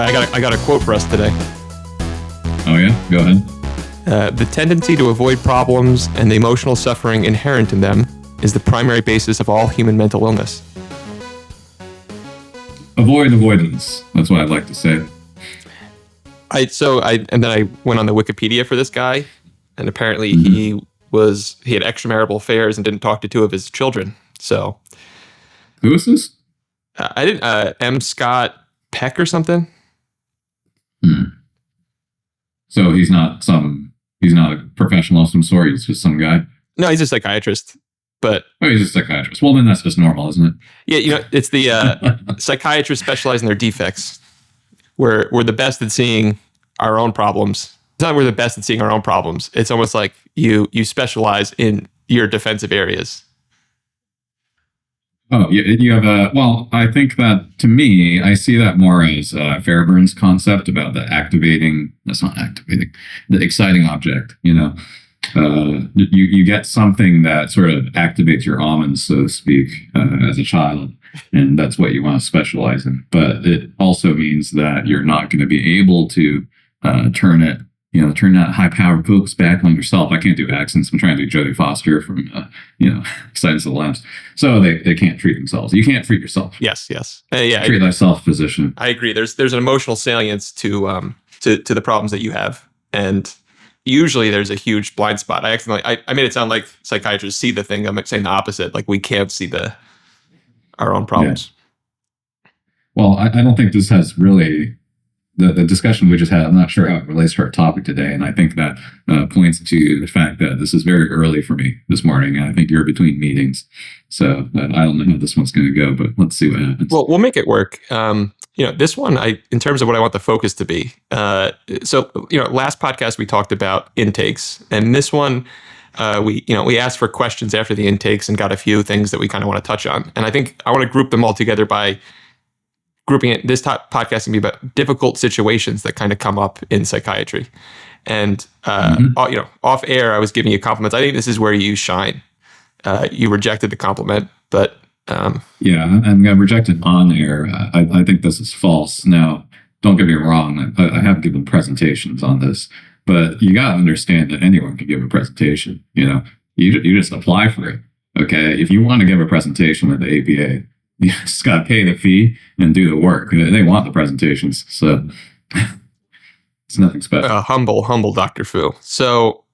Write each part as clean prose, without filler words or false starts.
I got a quote for us today. Oh yeah, go ahead. The tendency to avoid problems and the emotional suffering inherent in them is the primary basis of all human mental illness. Avoid avoidance. That's what I'd like to say. And then I went on the Wikipedia for this guy, and apparently he had extramarital affairs and didn't talk to two of his children. So, who is this? I didn't. M. Scott Peck or something. So he's not a professional of some sort. He's just some guy. No, he's a psychiatrist. But he's a psychiatrist. Well, then that's just normal, isn't it? Yeah, it's the psychiatrists specialize in their defects. We're the best at seeing our own problems. It's not we're the best at seeing our own problems. It's almost like you specialize in your defensive areas. Oh, you have well, I think that, to me, I see that more as Fairbairn's concept about the exciting object, you get something that sort of activates your almonds, so to speak, as a child, and that's what you want to specialize in. But it also means that you're not going to be able to turn that high-powered focus back on yourself. I can't do accents. I'm trying to do Jodie Foster from, Silence of the Lambs. So they can't treat themselves. You can't treat yourself. Yes. Treat thyself, physician. I agree. There's an emotional salience to the problems that you have, and usually there's a huge blind spot. I made it sound like psychiatrists see the thing. I'm saying the opposite. Like we can't see our own problems. Yeah. Well, I don't think this has really the discussion we just had. I'm not sure how it relates to our topic today, and I think that points to the fact that this is very early for me this morning. And I think you're between meetings, so I don't know how this one's going to go, but let's see what happens. Well, we'll make it work. This one, in terms of what I want the focus to be. Last podcast we talked about intakes, and this one, we asked for questions after the intakes and got a few things that we kind of want to touch on. And I think I want to group them all together by grouping it. This podcast can be about difficult situations that kind of come up in psychiatry. And off air, I was giving you compliments. I think this is where you shine. You rejected the compliment, but. And I rejected on air. I think this is false. Now, don't get me wrong. I have given presentations on this, but you got to understand that anyone can give a presentation. You just apply for it. Okay, if you want to give a presentation with the APA, you just got to pay the fee and do the work. They want the presentations, so it's nothing special. Humble Dr. Fu. So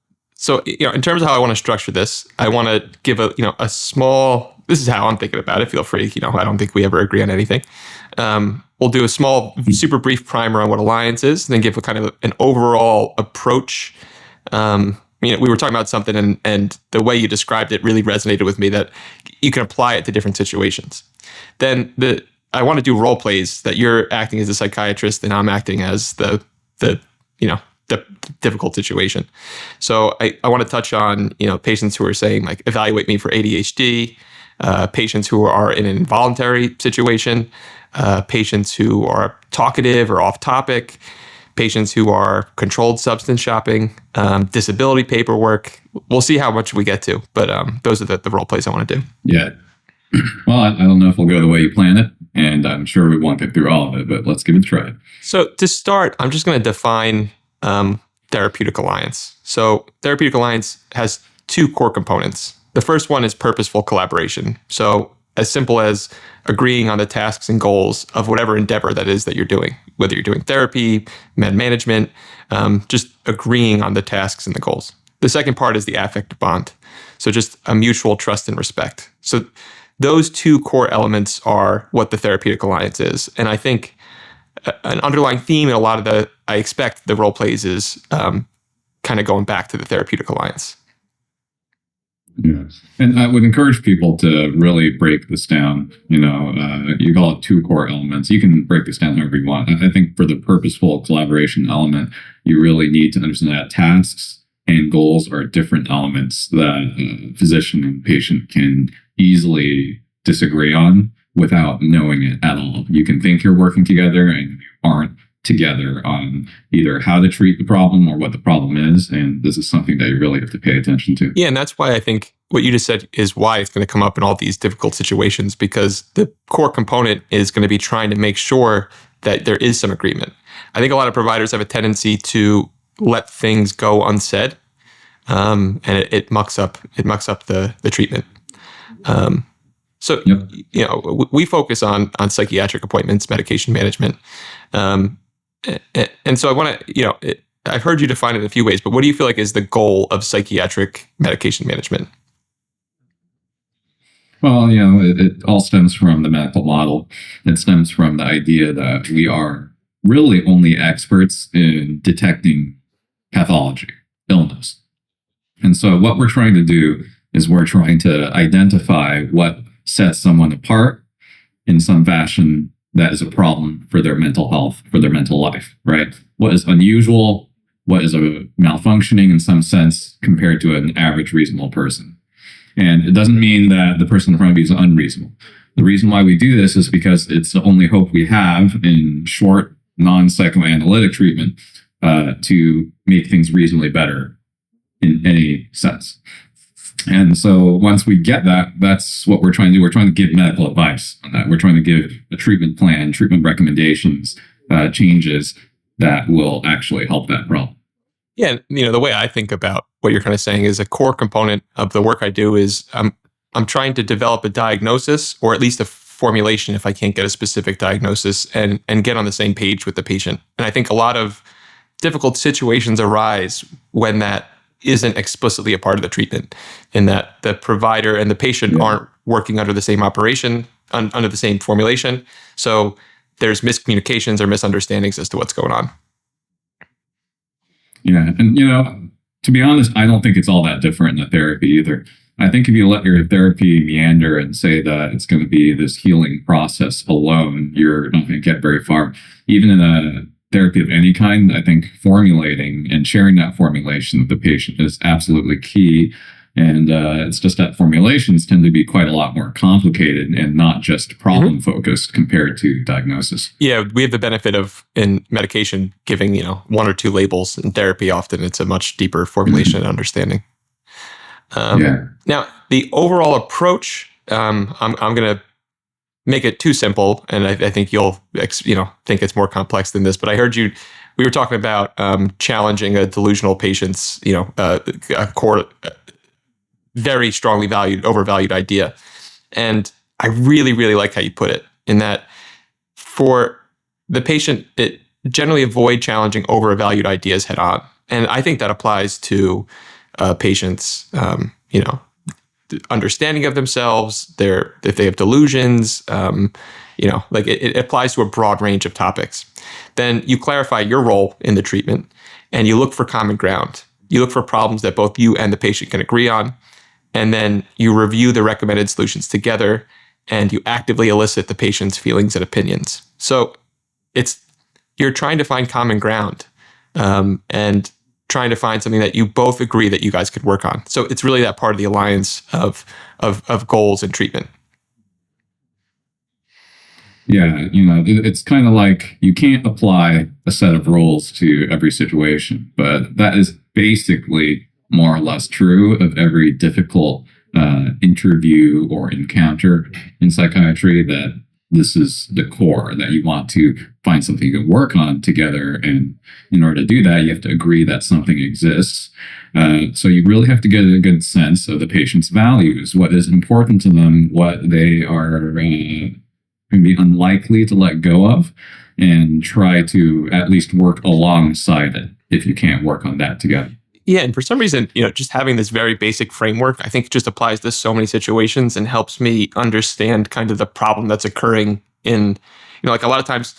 in terms of how I want to structure this, I want to give a small. This is how I'm thinking about it. Feel free. I don't think we ever agree on anything. We'll do a small, super brief primer on what Alliance is, and then give a kind of an overall approach. We were talking about something, and the way you described it really resonated with me, that you can apply it to different situations. Then I want to do role plays that you're acting as a psychiatrist and I'm acting as the difficult situation. So I want to touch on, patients who are saying, like, evaluate me for ADHD, patients who are in an involuntary situation, patients who are talkative or off topic, patients who are controlled substance shopping, disability paperwork. We'll see how much we get to, but those are the role plays I want to do. Yeah. Well, I don't know if we'll go the way you plan it, and I'm sure we won't get through all of it, but let's give it a try. So to start, I'm just going to define Therapeutic Alliance. So Therapeutic Alliance has two core components. The first one is purposeful collaboration. So as simple as agreeing on the tasks and goals of whatever endeavor that is that you're doing, whether you're doing therapy, med management, just agreeing on the tasks and the goals. The second part is the affective bond. So just a mutual trust and respect. So those two core elements are what the Therapeutic Alliance is. And I think an underlying theme in a lot of I expect the role plays is kind of going back to the Therapeutic Alliance. Yeah. And I would encourage people to really break this down. You call it two core elements. You can break this down however you want. I think for the purposeful collaboration element, you really need to understand that tasks and goals are different elements that physician and patient can easily disagree on without knowing it at all. You can think you're working together and you aren't together on either how to treat the problem or what the problem is. And this is something that you really have to pay attention to. Yeah, and that's why I think what you just said is why it's going to come up in all these difficult situations, because the core component is going to be trying to make sure that there is some agreement. I think a lot of providers have a tendency to let things go unsaid, and it mucks up the treatment. So, Yep. We focus on psychiatric appointments, medication management. And so I want to, I've heard you define it in a few ways, but what do you feel like is the goal of psychiatric medication management? Well, it all stems from the medical model. It stems from the idea that we are really only experts in detecting pathology, illness. And so what we're trying to do is we're trying to identify what sets someone apart in some fashion that is a problem for their mental health, for their mental life, right? What is unusual? What is a malfunctioning in some sense compared to an average reasonable person? And it doesn't mean that the person in front of you is unreasonable. The reason why we do this is because it's the only hope we have in short, non-psychoanalytic treatment to make things reasonably better in any sense. And so once we get that, that's what we're trying to do. We're trying to give medical advice on that. We're trying to give a treatment plan, treatment recommendations, changes that will actually help that problem. Yeah, the way I think about what you're kind of saying is a core component of the work I do is I'm trying to develop a diagnosis, or at least a formulation if I can't get a specific diagnosis, and get on the same page with the patient. And I think a lot of difficult situations arise when that isn't explicitly a part of the treatment, in that the provider and the patient aren't working under the same operation, under the same formulation. So there's miscommunications or misunderstandings as to what's going on. Yeah. And, to be honest, I don't think it's all that different in the therapy either. I think if you let your therapy meander and say that it's going to be this healing process alone, you're not going to get very far. Even in a therapy of any kind, I think formulating and sharing that formulation with the patient is absolutely key. And it's just that formulations tend to be quite a lot more complicated and not just problem focused compared to diagnosis. Yeah, we have the benefit of, in medication, giving one or two labels. In therapy, often it's a much deeper formulation and understanding. Now, the overall approach, I'm going to make it too simple, and I think you'll think it's more complex than this. But I heard we were talking about challenging a delusional patient's a core, very strongly overvalued idea. And I really, really like how you put it, in that for the patient, it generally avoid challenging overvalued ideas head on. And I think that applies to patients, understanding of themselves, if they have delusions, it applies to a broad range of topics. Then you clarify your role in the treatment, and you look for common ground. You look for problems that both you and the patient can agree on. And then you review the recommended solutions together, and you actively elicit the patient's feelings and opinions. So you're trying to find common ground, and trying to find something that you both agree that you guys could work on. So it's really that part of the alliance of goals and treatment. Yeah, it's kind of like you can't apply a set of rules to every situation, but that is basically more or less true of every difficult interview or encounter in psychiatry, that this is the core, that you want to find something you can work on together. And in order to do that, you have to agree that something exists. So you really have to get a good sense of the patient's values, what is important to them, what they are going to be unlikely to let go of, and try to at least work alongside it if you can't work on that together. Yeah, and for some reason, just having this very basic framework, I think just applies to so many situations and helps me understand kind of the problem that's occurring in, like a lot of times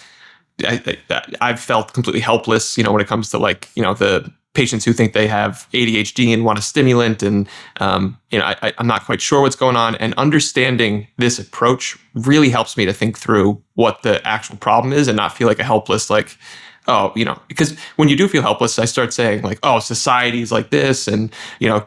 I've felt completely helpless, when it comes to the patients who think they have ADHD and want a stimulant, and I'm not quite sure what's going on. And understanding this approach really helps me to think through what the actual problem is and not feel like a helpless, because when you do feel helpless, I start saying society's like this, and,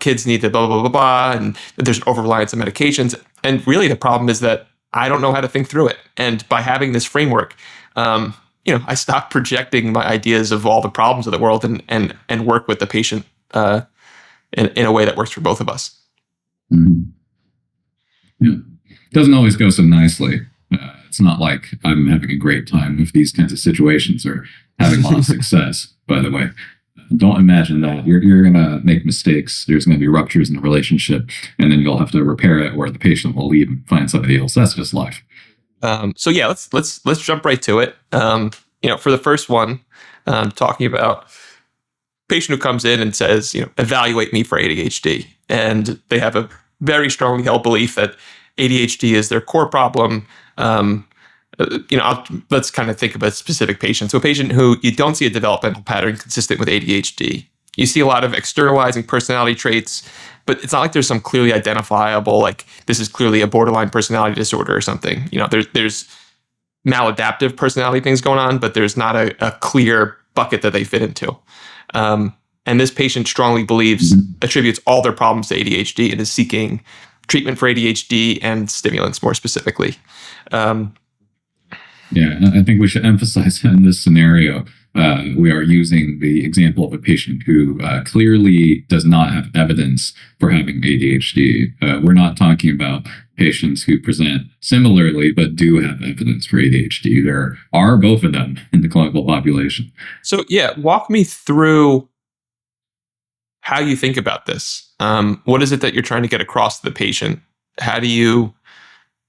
kids need to blah, blah, blah, blah, and there's an over-reliance on medications. And really the problem is that I don't know how to think through it. And by having this framework, I stop projecting my ideas of all the problems of the world and work with the patient in a way that works for both of us. Mm-hmm. Yeah. It doesn't always go so nicely. It's not like I'm having a great time with these kinds of situations or having a lot of success, by the way. Don't imagine that. You're going to make mistakes. There's going to be ruptures in the relationship, and then you'll have to repair it, or the patient will leave and find somebody else. That's just life. So yeah, let's jump right to it. For the first one, talking about patient who comes in and says, evaluate me for ADHD, and they have a very strongly held belief that ADHD is their core problem. Let's kind of think of a specific patient. So a patient who you don't see a developmental pattern consistent with ADHD. You see a lot of externalizing personality traits, but it's not like there's some clearly identifiable, like this is clearly a borderline personality disorder or something. There's maladaptive personality things going on, but there's not a clear bucket that they fit into. And this patient strongly believes, attributes all their problems to ADHD and is seeking treatment for ADHD and stimulants more specifically. Yeah, I think we should emphasize in this scenario, we are using the example of a patient who clearly does not have evidence for having ADHD. We're not talking about patients who present similarly but do have evidence for ADHD. There are both of them in the clinical population. So yeah, walk me through how you think about this. What is it that you're trying to get across to the patient? How do you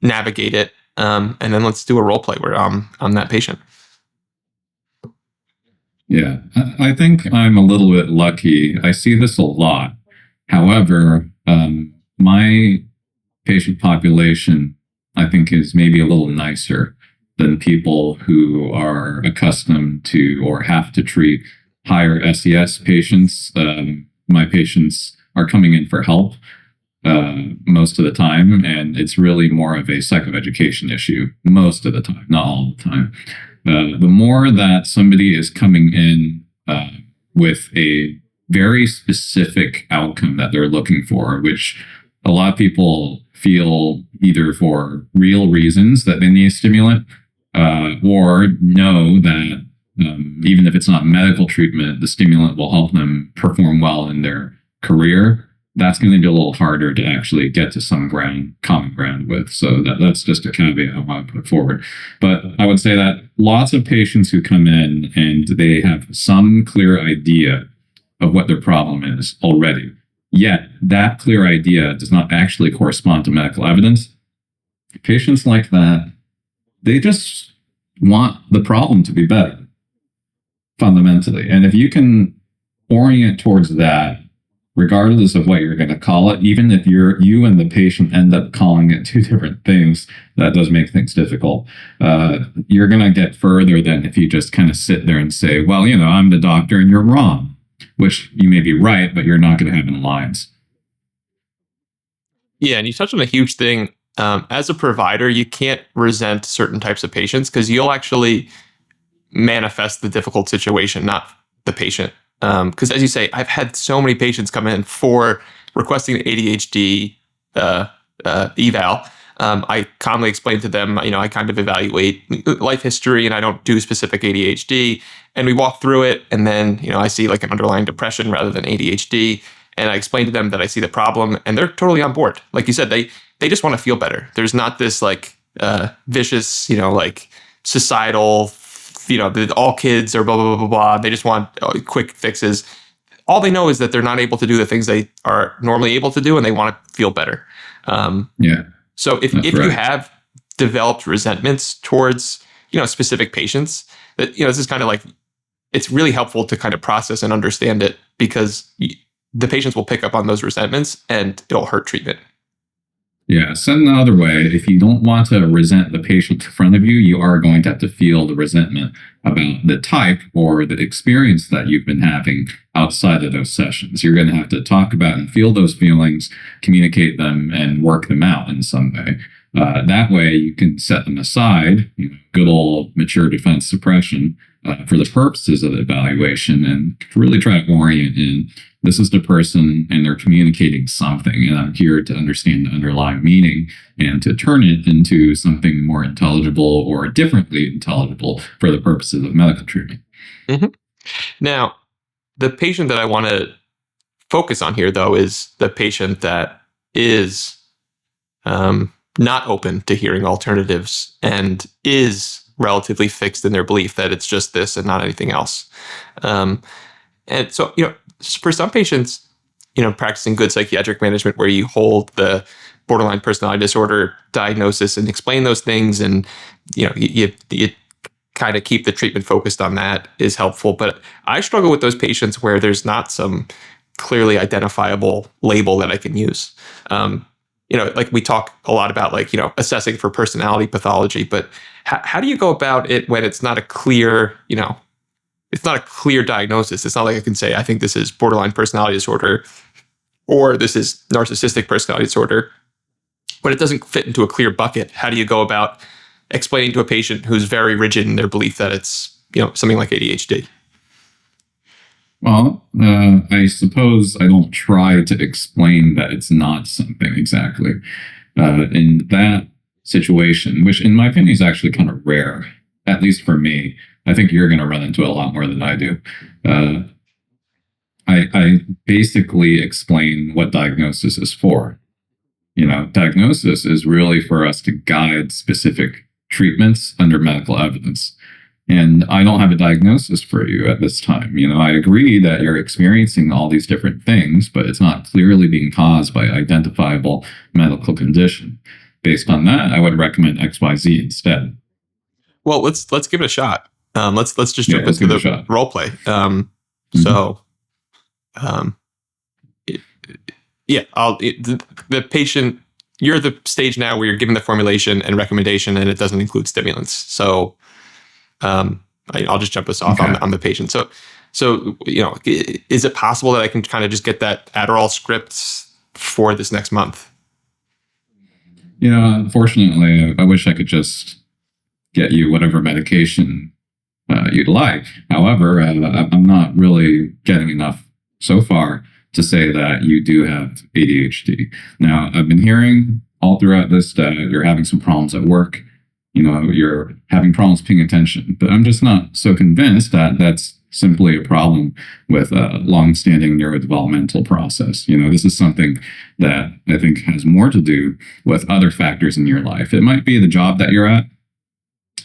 navigate it? And then let's do a role play where I'm that patient. Yeah, I think I'm a little bit lucky. I see this a lot. However, my patient population, I think, is maybe a little nicer than people who are accustomed to or have to treat higher SES patients. My patients are coming in for help most of the time, and it's really more of a psychoeducation issue most of the time, not all the time. The more that somebody is coming in with a very specific outcome that they're looking for, which a lot of people feel either for real reasons that they need a stimulant, or know that even if it's not medical treatment, the stimulant will help them perform well in their career. That's going to be a little harder to actually get to some common ground with. So that's just a caveat I want to put forward. But I would say that lots of patients who come in and they have some clear idea of what their problem is already, yet that clear idea does not actually correspond to medical evidence. Patients like that, they just want the problem to be better, fundamentally. And if you can orient towards that, regardless of what you're going to call it, even if you and the patient end up calling it two different things, that does make things difficult. You're going to get further than if you just kind of sit there and say, well, I'm the doctor and you're wrong, which you may be right, but you're not going to have an alliance. Yeah, and you touched on a huge thing. As a provider, you can't resent certain types of patients because you'll actually manifest the difficult situation, not the patient. Because as you say, I've had so many patients come in for requesting an ADHD eval. I calmly explain to them, I kind of evaluate life history and I don't do specific ADHD. And we walk through it. And then, I see like an underlying depression rather than ADHD. And I explain to them that I see the problem and they're totally on board. Like you said, they just want to feel better. There's not this like vicious, like societal, all kids are blah, blah, blah, blah, blah. They just want quick fixes. All they know is that they're not able to do the things they are normally able to do, and they want to feel better. So if you have developed resentments towards, specific patients, that, this is kind of like, it's really helpful to kind of process and understand it because the patients will pick up on those resentments and it'll hurt treatment. Yeah, said another way, if you don't want to resent the patient in front of you, you are going to have to feel the resentment about the type or the experience that you've been having outside of those sessions. You're going to have to talk about and feel those feelings, communicate them, and work them out in some way. That way, you can set them aside, good old mature defense suppression, for the purposes of the evaluation, and really try to orient in. This is the person and they're communicating something, and I'm here to understand the underlying meaning and to turn it into something more intelligible or differently intelligible for the purposes of medical treatment. Mm-hmm. Now, the patient that I want to focus on here, though, is the patient that is not open to hearing alternatives and is relatively fixed in their belief that it's just this and not anything else. And so, for some patients, practicing good psychiatric management where you hold the borderline personality disorder diagnosis and explain those things, and you kind of keep the treatment focused on that is helpful. But I struggle with those patients where there's not some clearly identifiable label that I can use. Like we talk a lot about assessing for personality pathology, but how do you go about it when it's not a clear, it's not a clear diagnosis? It's not like I can say, I think this is borderline personality disorder or this is narcissistic personality disorder, but it doesn't fit into a clear bucket. How do you go about explaining to a patient who's very rigid in their belief that it's, something like ADHD? Well, I suppose I don't try to explain that it's not something exactly. In that situation, which in my opinion is actually kind of rare, at least for me, I think you're going to run into it a lot more than I do. I basically explain what diagnosis is for. Diagnosis is really for us to guide specific treatments under medical evidence. And I don't have a diagnosis for you at this time. I agree that you're experiencing all these different things, but it's not clearly being caused by identifiable medical condition. Based on that, I would recommend XYZ instead. Well, let's give it a shot. Let's just jump into the role play. The patient, you're at the stage now where you're giving the formulation and recommendation, and it doesn't include stimulants. So I'll just jump us off on the patient. So is it possible that I can kind of just get that Adderall script for this next month? Unfortunately, I wish I could just get you whatever medication you'd like. However, I'm not really getting enough so far to say that you do have ADHD. Now, I've been hearing all throughout this that you're having some problems at work. You're having problems paying attention, but I'm just not so convinced that that's simply a problem with a long-standing neurodevelopmental process. This is something that I think has more to do with other factors in your life. It might be the job that you're at.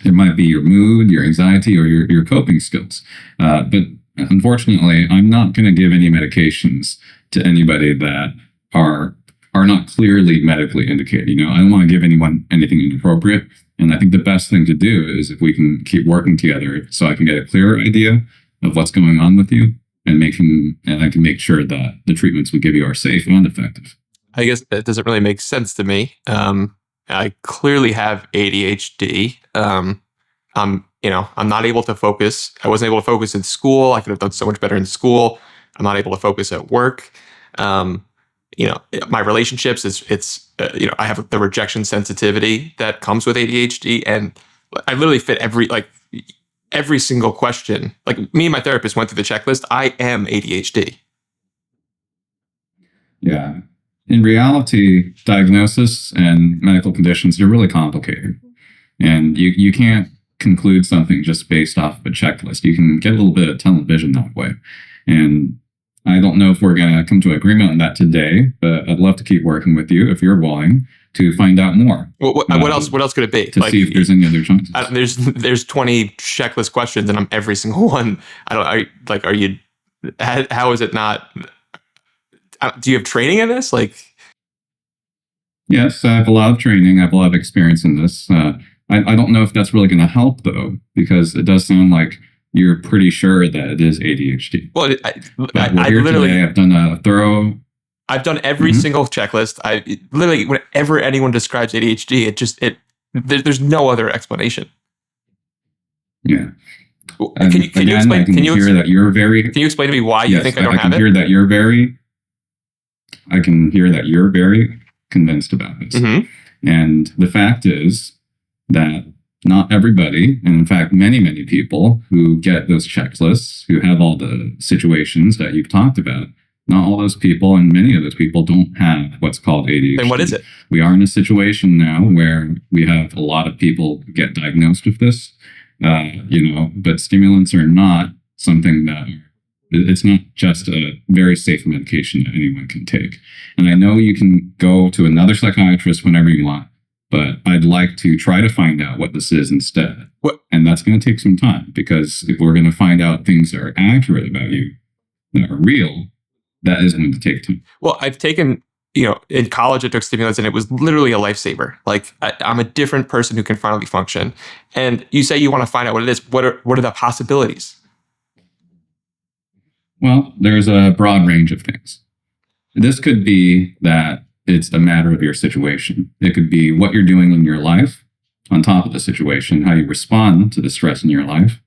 It might be your mood, your anxiety, or your coping skills. But unfortunately, I'm not going to give any medications to anybody that are not clearly medically indicated. I don't want to give anyone anything inappropriate. And I think the best thing to do is if we can keep working together so I can get a clearer idea of what's going on with you and I can make sure that the treatments we give you are safe and effective. I guess that doesn't really make sense to me. I clearly have ADHD. I'm not able to focus. I wasn't able to focus in school. I could have done so much better in school. I'm not able to focus at work. My relationships I have the rejection sensitivity that comes with ADHD, and I literally fit every single question. Like me and my therapist went through the checklist. I am ADHD. Yeah. In reality, diagnosis and medical conditions are really complicated. And you can't conclude something just based off of a checklist. You can get a little bit of tunnel vision that way. And I don't know if we're going to come to an agreement on that today, but I'd love to keep working with you if you're willing to find out more. What else? What else could it be? To see if there's any other chances. There's 20 checklist questions, and I'm every single one. How is it not? Do you have training in this? Yes, I have a lot of training. I have a lot of experience in this. I don't know if that's really going to help though, because it does sound like you're pretty sure that it is ADHD. Well, I've done a thorough. I've done every single checklist. Whenever anyone describes ADHD, there's no other explanation. Yeah. Can you explain? Can you explain to me why you think I don't have it? I can hear that you're very convinced about this. Mm-hmm. And the fact is that not everybody, and in fact, many, many people who get those checklists, who have all the situations that you've talked about, not all those people and many of those people don't have what's called ADHD. Then what is it? We are in a situation now where we have a lot of people get diagnosed with this, but stimulants are not something that it's not just a very safe medication that anyone can take. And I know you can go to another psychiatrist whenever you want. but I'd like to try to find out what this is instead. What? And that's going to take some time, because if we're going to find out things that are accurate about you, that are real, that is going to take time. Well, I've taken, in college I took stimulants and it was literally a lifesaver. Like I'm a different person who can finally function. And you say you want to find out what it is. What are the possibilities? Well, there's a broad range of things. This could be that it's a matter of your situation. It could be what you're doing in your life on top of the situation, how you respond to the stress in your life.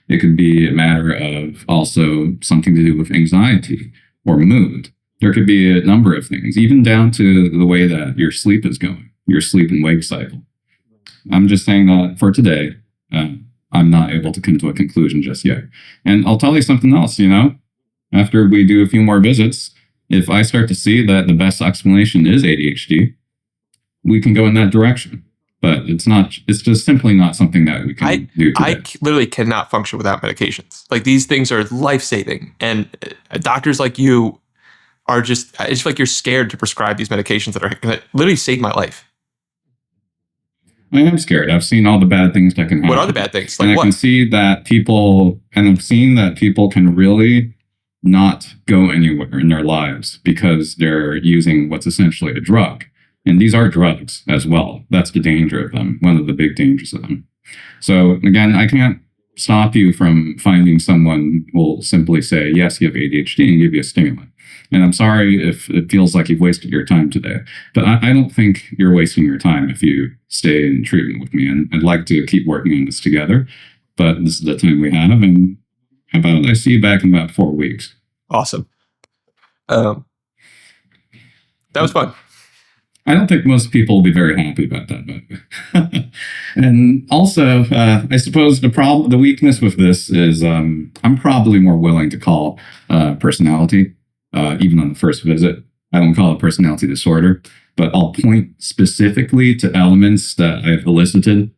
It could be a matter of also something to do with anxiety or mood. There could be a number of things, even down to the way that your sleep is going, your sleep and wake cycle. I'm just saying that for today, I'm not able to come to a conclusion just yet. And I'll tell you something else, after we do a few more visits, if I start to see that the best explanation is ADHD, we can go in that direction. But it's just simply not something that we can do today. I literally cannot function without medications. Like these things are life-saving. And doctors like you are it's like you're scared to prescribe these medications that are going to literally save my life. I am scared. I've seen all the bad things that can happen. What are the bad things? Like, and I can see that I've seen that people can really not go anywhere in their lives because they're using what's essentially a drug. And these are drugs as well. That's the danger of them, one of the big dangers of them. So again, I can't stop you from finding someone who will simply say, yes, you have ADHD and give you a stimulant. And I'm sorry if it feels like you've wasted your time today, but I don't think you're wasting your time if you stay in treatment with me. And I'd like to keep working on this together, but this is the time we have. And how about I see you back in about 4 weeks? Awesome. That was fun. I don't think most people will be very happy about that. And also, I suppose the weakness with this is I'm probably more willing to call personality, even on the first visit. I don't call it personality disorder, but I'll point specifically to elements that I've elicited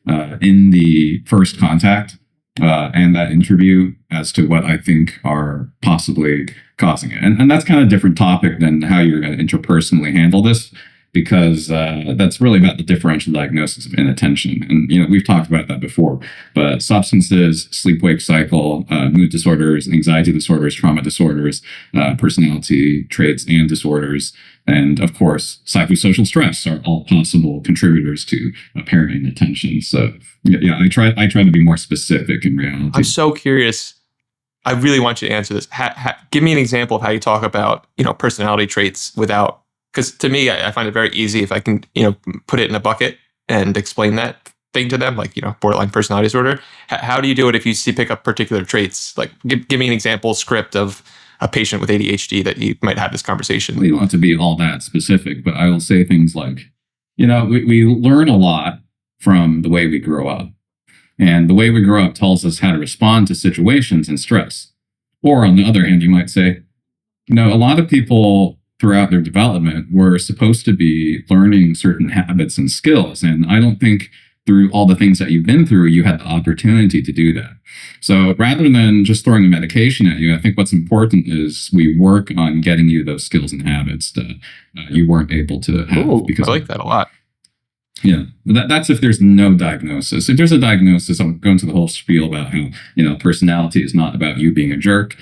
in the first contact and that interview as to what I think are possibly causing it. And that's kind of a different topic than how you're going to interpersonally handle this, because that's really about the differential diagnosis of inattention. And, we've talked about that before, but substances, sleep-wake cycle, mood disorders, anxiety disorders, trauma disorders, personality traits and disorders, and of course, psychosocial stress are all possible contributors to apparent inattention. So yeah, I try to be more specific in reality. I'm so curious. I really want you to answer this. Give me an example of how you talk about, personality traits without, because to me, I find it very easy if I can, put it in a bucket and explain that thing to them, like, borderline personality disorder. How do you do it if you pick up particular traits? Like, give me an example script of a patient with ADHD that you might have this conversation. Well, you don't have to be all that specific, but I will say things like, we learn a lot from the way we grow up. And the way we grow up tells us how to respond to situations and stress. Or on the other hand, you might say, a lot of people throughout their development were supposed to be learning certain habits and skills. And I don't think through all the things that you've been through, you had the opportunity to do that. So rather than just throwing a medication at you, I think what's important is we work on getting you those skills and habits that you weren't able to have. Ooh, I like that a lot. Yeah, that's if there's no diagnosis. If there's a diagnosis, I'm going to the whole spiel about how, personality is not about you being a jerk.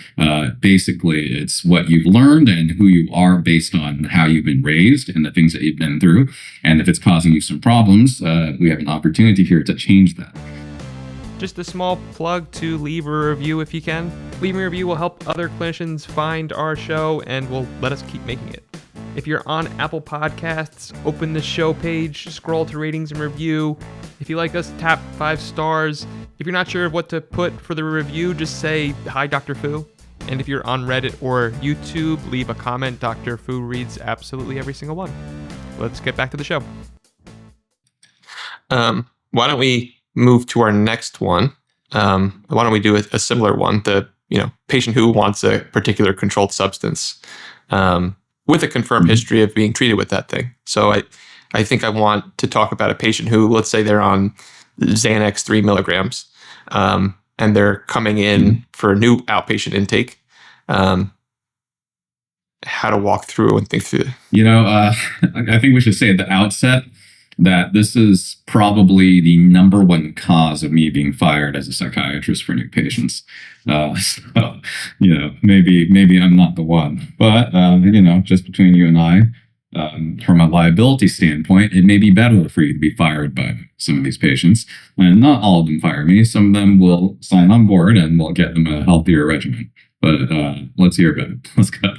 Basically, it's what you've learned and who you are based on how you've been raised and the things that you've been through. And if it's causing you some problems, we have an opportunity here to change that. Just a small plug to leave a review if you can. Leaving a review will help other clinicians find our show and will let us keep making it. If you're on Apple Podcasts, open the show page, scroll to ratings and review. If you like us, tap 5 stars. If you're not sure what to put for the review, just say, "Hi, Dr. Fu." And if you're on Reddit or YouTube, leave a comment. Dr. Fu reads absolutely every single one. Let's get back to the show. Why don't we move to our next one? Why don't we do a similar one? The patient who wants a particular controlled substance. With a confirmed history of being treated with that thing. So I think I want to talk about a patient who, let's say they're on Xanax 3 milligrams, and they're coming in for a new outpatient intake. How to walk through and think through. I think we should say at the outset, that this is probably the number one cause of me being fired as a psychiatrist for new patients. So, maybe I'm not the one, but, just between you and I, from a liability standpoint, it may be better for you to be fired by some of these patients. And not all of them fire me. Some of them will sign on board and we'll get them a healthier regimen. But let's hear about it. Let's go.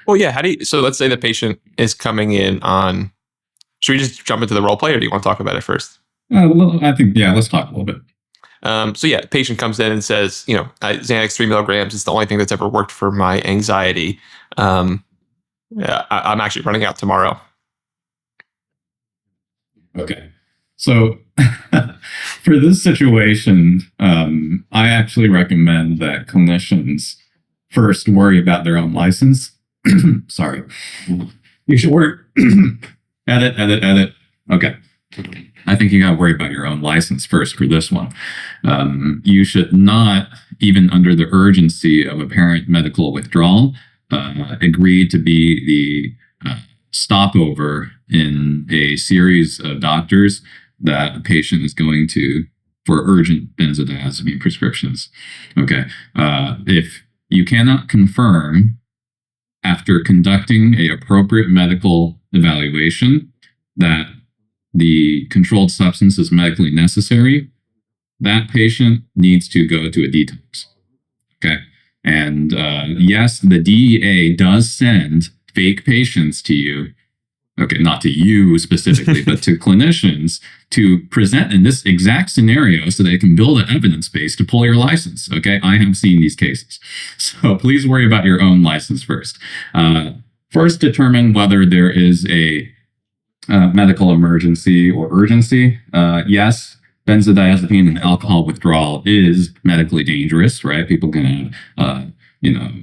Well, yeah. So let's say the patient is coming in on, should we just jump into the role play, or do you want to talk about it first? I think, let's talk a little bit. Patient comes in and says, Xanax 3 milligrams is the only thing that's ever worked for my anxiety. I'm actually running out tomorrow. Okay. So for this situation, I actually recommend that clinicians first worry about their own license. Sorry. You should worry. Edit. Okay. I think you got to worry about your own license first for this one. You should not, even under the urgency of apparent medical withdrawal, agree to be the stopover in a series of doctors that a patient is going to for urgent benzodiazepine prescriptions. Okay. If you cannot confirm after conducting a appropriate medical evaluation that the controlled substance is medically necessary, that patient needs to go to a detox. Okay. And yes, the DEA does send fake patients to you. Okay, not to you specifically, but to clinicians to present in this exact scenario so they can build an evidence base to pull your license. Okay, I have seen these cases. So please worry about your own license first. First, determine whether there is a medical emergency or urgency. Yes, benzodiazepine and alcohol withdrawal is medically dangerous, right? People can have,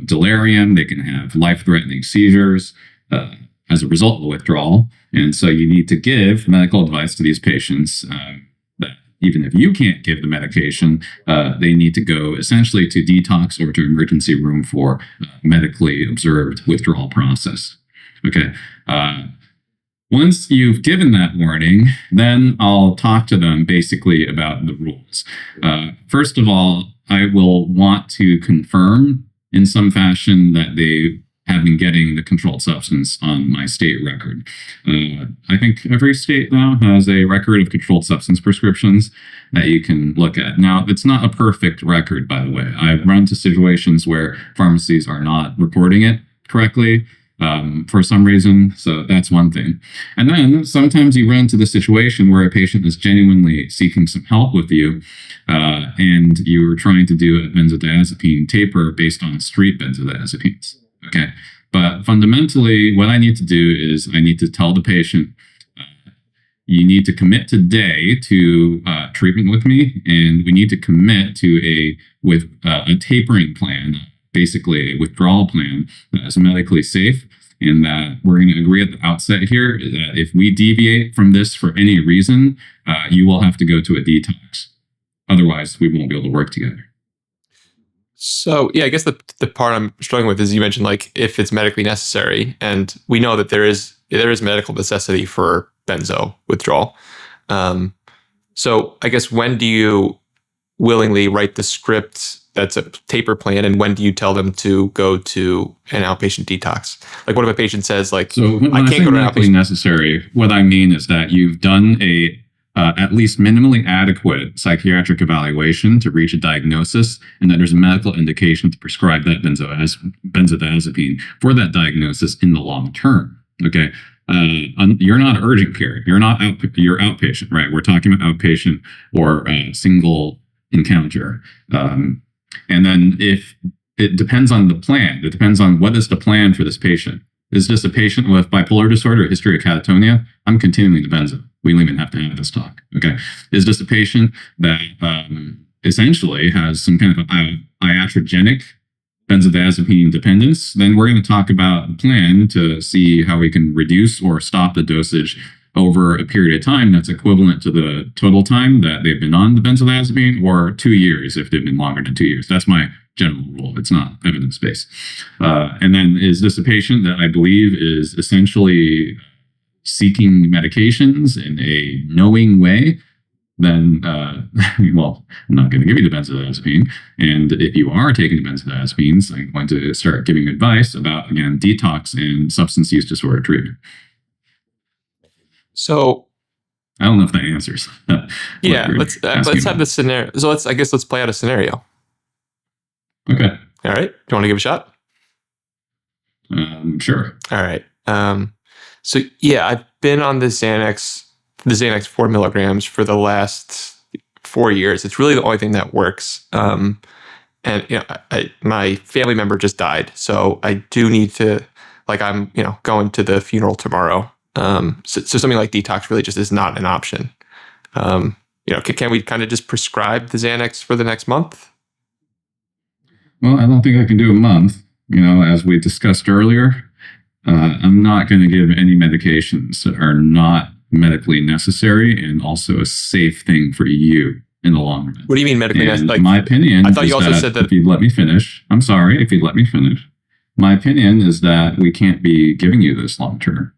delirium. They can have life-threatening seizures as a result of the withdrawal. And so you need to give medical advice to these patients that even if you can't give the medication, they need to go essentially to detox or to emergency room for medically observed withdrawal process. Okay. Once you've given that warning, then I'll talk to them basically about the rules. First of all, I will want to confirm in some fashion that they have been getting the controlled substance on my state record. I think every state now has a record of controlled substance prescriptions that you can look at. Now, it's not a perfect record, by the way. I've run into situations where pharmacies are not reporting it correctly for some reason. So that's one thing. And then sometimes you run into the situation where a patient is genuinely seeking some help with you, and you're trying to do a benzodiazepine taper based on street benzodiazepines. Okay. But fundamentally, what I need to do is I need to tell the patient, you need to commit today to treatment with me, and we need to commit to a tapering plan, basically a withdrawal plan that is medically safe, and that we're going to agree at the outset here that if we deviate from this for any reason, you will have to go to a detox. Otherwise, we won't be able to work together. So, yeah, I guess the part I'm struggling with is you mentioned like if it's medically necessary, and we know that there is medical necessity for benzo withdrawal. So I guess when do you willingly write the script that's a taper plan, and when do you tell them to go to an outpatient detox? Like, what if a patient says like, so when I can't go to an medically outpatient necessary, what I mean is that you've done a at least minimally adequate psychiatric evaluation to reach a diagnosis, and that there's a medical indication to prescribe that benzodiazepine for that diagnosis in the long term. Okay. You're not urgent care. You're outpatient, right? We're talking about outpatient or single encounter. And then if it depends on the plan, it depends on what is the plan for this patient. Is this a patient with bipolar disorder, a history of catatonia? I'm continuing the benzo. We don't even have to have this talk. Okay. Is this a patient that essentially has some kind of iatrogenic benzodiazepine dependence? Then we're going to talk about the plan to see how we can reduce or stop the dosage over a period of time that's equivalent to the total time that they've been on the benzodiazepine, or 2 years if they've been longer than 2 years. That's my general rule. It's not evidence-based. And then is this a patient that I believe is essentially seeking medications in a knowing way, then, well, I'm not going to give you the benzodiazepine. And if you are taking the benzodiazepines, I'm going to start giving advice about, again, detox and substance use disorder treatment. So I don't know if that answers. Yeah, let's have the scenario. So let's play out a scenario. Okay. All right. Do you want to give a shot? Sure. All right. So yeah, I've been on the Xanax 4 milligrams for the last 4 years. It's really the only thing that works. And my family member just died, so I do need to, I'm going to the funeral tomorrow. So something like detox really just is not an option. Can we kind of just prescribe the Xanax for the next month? Well, I don't think I can do a month. As we discussed earlier, I'm not going to give any medications that are not medically necessary and also a safe thing for you in the long run. What do you mean medically necessary? My opinion, I thought you also said that. If you'd let me finish, I'm sorry, if you'd let me finish. My opinion is that we can't be giving you this long term.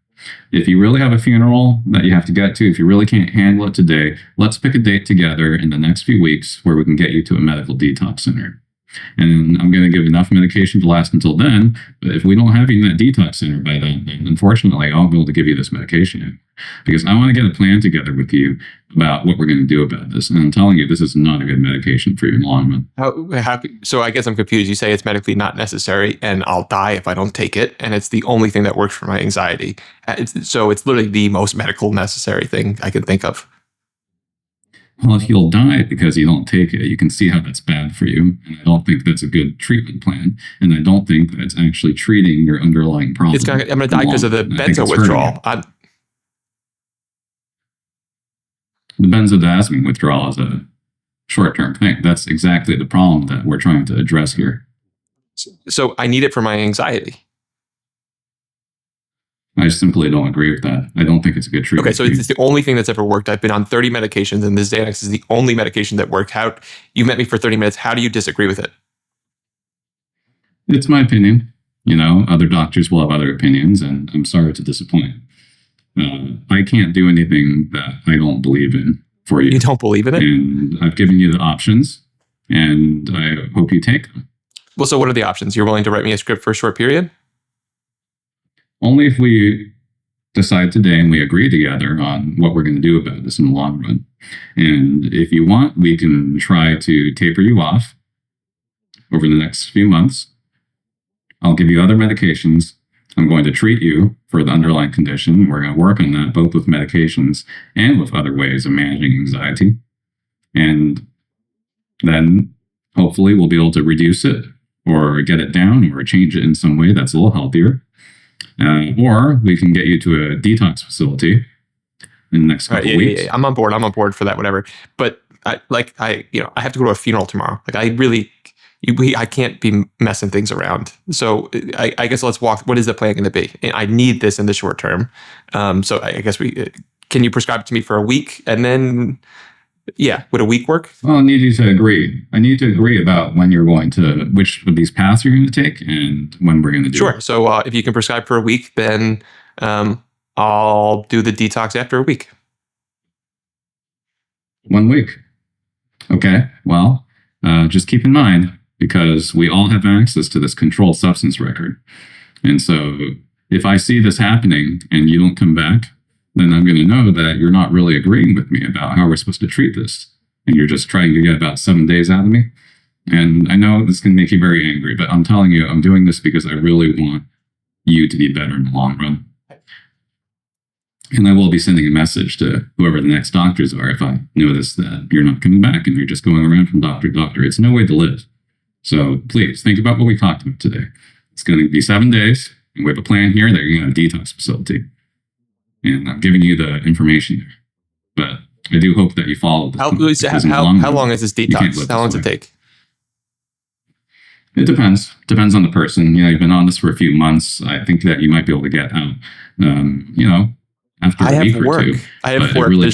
If you really have a funeral that you have to get to, if you really can't handle it today, let's pick a date together in the next few weeks where we can get you to a medical detox center. And I'm going to give enough medication to last until then. But if we don't have you in that detox center by then unfortunately, I won't be able to give you this medication. Because I want to get a plan together with you about what we're going to do about this. And I'm telling you, this is not a good medication for you in the long run. So I guess I'm confused. You say it's medically not necessary and I'll die if I don't take it. And it's the only thing that works for my anxiety. So it's literally the most medical necessary thing I can think of. Well, if you'll die because you don't take it, you can see how that's bad for you. And I don't think that's a good treatment plan. And I don't think that's actually treating your underlying problem. I'm going to die because of the benzo withdrawal. The benzodiazepine withdrawal is a short-term thing. That's exactly the problem that we're trying to address here. So I need it for my anxiety. I simply don't agree with that. I don't think it's a good treatment. Okay, so it's the only thing that's ever worked. I've been on 30 medications, and the Xanax is the only medication that worked. You met me for 30 minutes. How do you disagree with it? It's my opinion. Other doctors will have other opinions, and I'm sorry to disappoint. I can't do anything that I don't believe in for you. You don't believe in it? And I've given you the options, and I hope you take them. Well, so what are the options? You're willing to write me a script for a short period? Only if we decide today and we agree together on what we're going to do about this in the long run. And if you want, we can try to taper you off over the next few months. I'll give you other medications. I'm going to treat you for the underlying condition. We're going to work on that both with medications and with other ways of managing anxiety. And then hopefully we'll be able to reduce it or get it down or change it in some way that's a little healthier. Or we can get you to a detox facility in the next couple of weeks. Yeah. I'm on board for that, whatever. But I have to go to a funeral tomorrow. I can't be messing things around. So I guess let's walk. What is the plan going to be? I need this in the short term. So I guess can you prescribe it to me for a week and then, would a week work? Well, I need you to agree. I need to agree about when you're going to, which of these paths you're going to take and when we're going to do it. Sure. So if you can prescribe for a week, then I'll do the detox after a week. 1 week. Okay. Well, just keep in mind, because we all have access to this controlled substance record. And so if I see this happening and you don't come back, then I'm going to know that you're not really agreeing with me about how we're supposed to treat this. And you're just trying to get about 7 days out of me. And I know this can make you very angry, but I'm telling you, I'm doing this because I really want you to be better in the long run. And I will be sending a message to whoever the next doctors are if I notice that you're not coming back and you're just going around from doctor to doctor. It's no way to live. So please think about what we talked about today. It's going to be 7 days, and we have a plan here that you're going to have a detox facility. And I'm giving you the information there. But I do hope that you follow this. How long is this detox? How long does it take? It depends. Depends on the person. You've been on this for a few months. I think that you might be able to get out, after a week or two. I have work. Really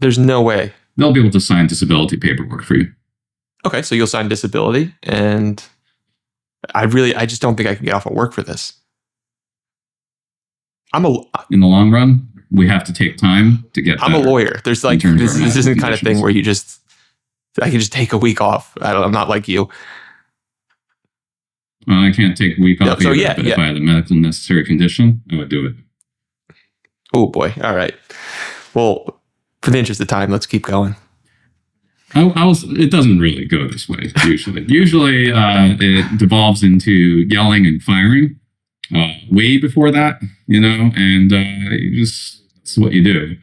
there's no way. They'll be able to sign disability paperwork for you. Okay, so you'll sign disability, and I just don't think I can get off of work for this. I'm a In the long run, we have to take time to get I'm a better lawyer. There's in like terms of this our medical isn't the kind of thing conditions. where I can just take a week off. I'm not like you. Well, I can't take a week No, off so either, yeah, but yeah. if I had a medical necessary condition, I would do it. Oh boy. All right. Well, for the interest of time, let's keep going. It doesn't really go this way, usually. Usually, it devolves into yelling and firing way before that, and it's what you do.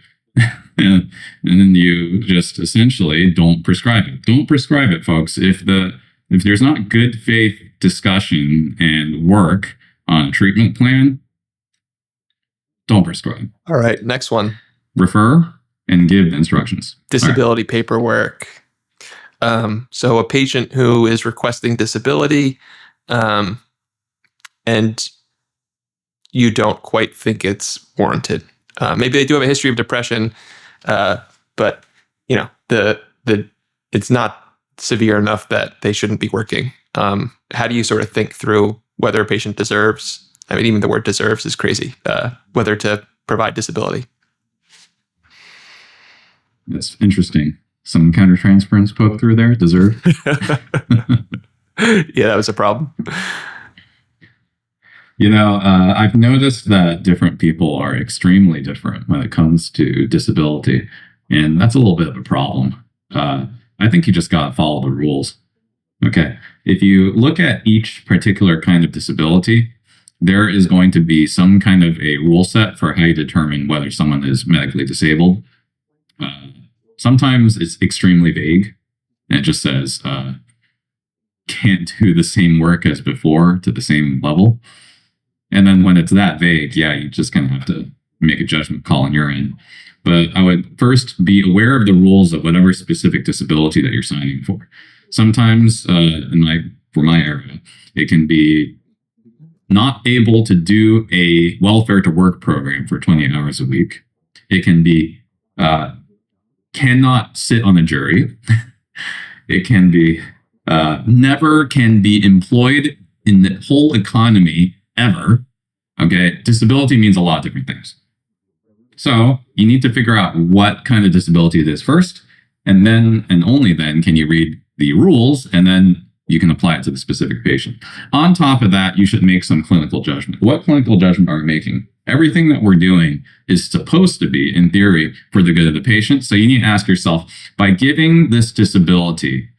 and then you just essentially don't prescribe it. Don't prescribe it, folks. If there's not good faith discussion and work on a treatment plan, don't prescribe. All right. Next one. Refer and give instructions. Disability paperwork. So a patient who is requesting disability, and you don't quite think it's warranted. Maybe they do have a history of depression, but it's not severe enough that they shouldn't be working. How do you sort of think through whether a patient deserves? I mean, even the word deserves is crazy. Whether to provide disability. That's interesting. Some countertransference poked through there. Deserve. Yeah, that was a problem. I've noticed that different people are extremely different when it comes to disability, and that's a little bit of a problem. I think you just got to follow the rules. Okay. If you look at each particular kind of disability, there is going to be some kind of a rule set for how you determine whether someone is medically disabled. Sometimes it's extremely vague, and it just says, can't do the same work as before to the same level. And then when it's that vague, yeah, you just kind of have to make a judgment call on your end. But I would first be aware of the rules of whatever specific disability that you're signing for. Sometimes, for my area, it can be not able to do a welfare to work program for 20 hours a week. It can be cannot sit on a jury. It can be never can be employed in the whole economy ever. Okay, disability means a lot of different things. So you need to figure out what kind of disability it is first, and then and only then can you read the rules, and then you can apply it to the specific patient. On top of that, you should make some clinical judgment. What clinical judgment are we making? Everything that we're doing is supposed to be, in theory, for the good of the patient. So you need to ask yourself, by giving this disability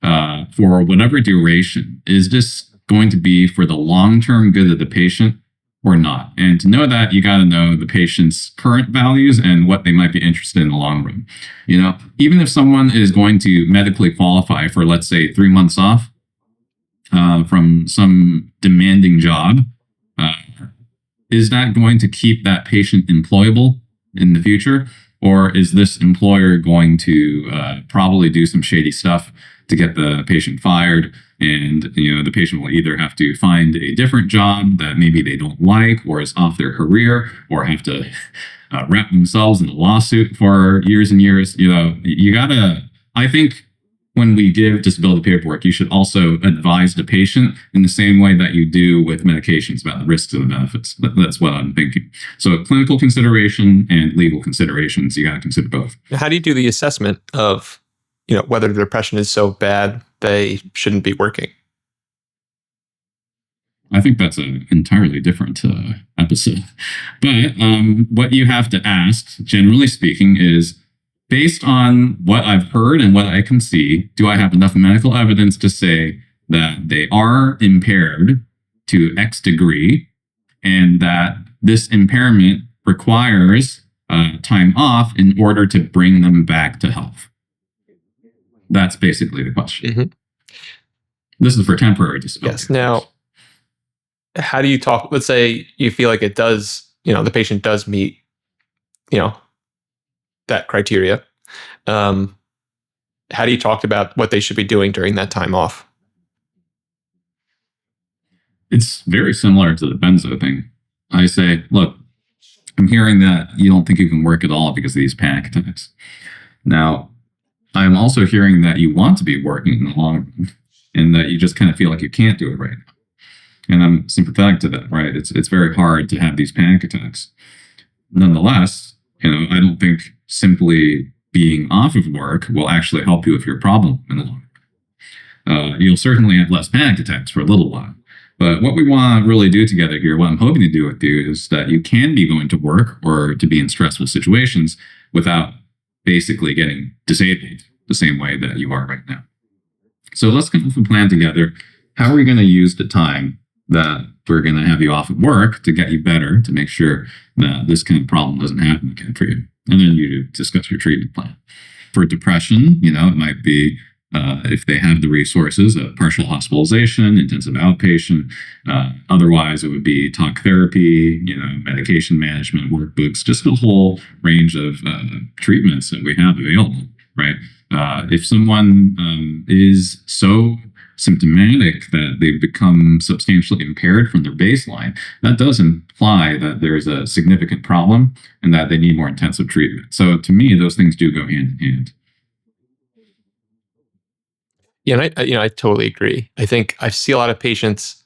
for whatever duration, is this going to be for the long-term good of the patient or not? And to know that, you got to know the patient's current values and what they might be interested in the long run. Even if someone is going to medically qualify for, let's say, 3 months off from some demanding job, is that going to keep that patient employable in the future? Or is this employer going to probably do some shady stuff to get the patient fired? And, the patient will either have to find a different job that maybe they don't like, or is off their career, or have to wrap themselves in a lawsuit for years and years. I think when we give disability paperwork, you should also advise the patient in the same way that you do with medications about the risks and the benefits. That's what I'm thinking. So clinical consideration and legal considerations, you got to consider both. How do you do the assessment of, whether the depression is so bad they shouldn't be working? I think that's an entirely different episode. But what you have to ask, generally speaking, is, based on what I've heard and what I can see, do I have enough medical evidence to say that they are impaired to X degree, and that this impairment requires time off in order to bring them back to health? That's basically the question. Mm-hmm. This is for temporary disability. Yes. Now, how do you talk? Let's say you feel like it does, the patient does meet, that criteria. How do you talk about what they should be doing during that time off? It's very similar to the Benzo thing. I say, look, I'm hearing that you don't think you can work at all because of these panic attacks. Now, I'm also hearing that you want to be working in the long run, and that you just kind of feel like you can't do it right now. And I'm sympathetic to that, right? It's very hard to have these panic attacks. Nonetheless, I don't think simply being off of work will actually help you with your problem in the long run. You'll certainly have less panic attacks for a little while. But what we want to really do together here, what I'm hoping to do with you, is that you can be going to work or to be in stressful situations without basically getting disabled the same way that you are right now. So let's come up with a plan together. How are we going to use the time that we're going to have you off at work to get you better, to make sure that this kind of problem doesn't happen again for you? And then you discuss your treatment plan. For depression, it might be, if they have the resources, a partial hospitalization, intensive outpatient. Otherwise, it would be talk therapy, medication management, workbooks, just a whole range of treatments that we have available, right? If someone is so symptomatic that they've become substantially impaired from their baseline, that does imply that there's a significant problem and that they need more intensive treatment. So to me, those things do go hand in hand. Yeah, and I totally agree. I think I see a lot of patients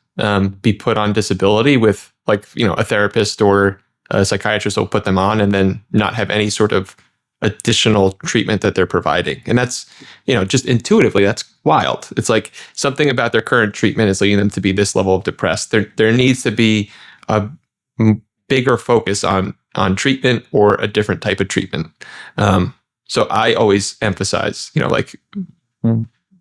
be put on disability with a therapist or a psychiatrist will put them on and then not have any sort of additional treatment that they're providing. And that's, just intuitively, that's wild. It's like something about their current treatment is leading them to be this level of depressed. There needs to be a bigger focus on treatment or a different type of treatment. So I always emphasize,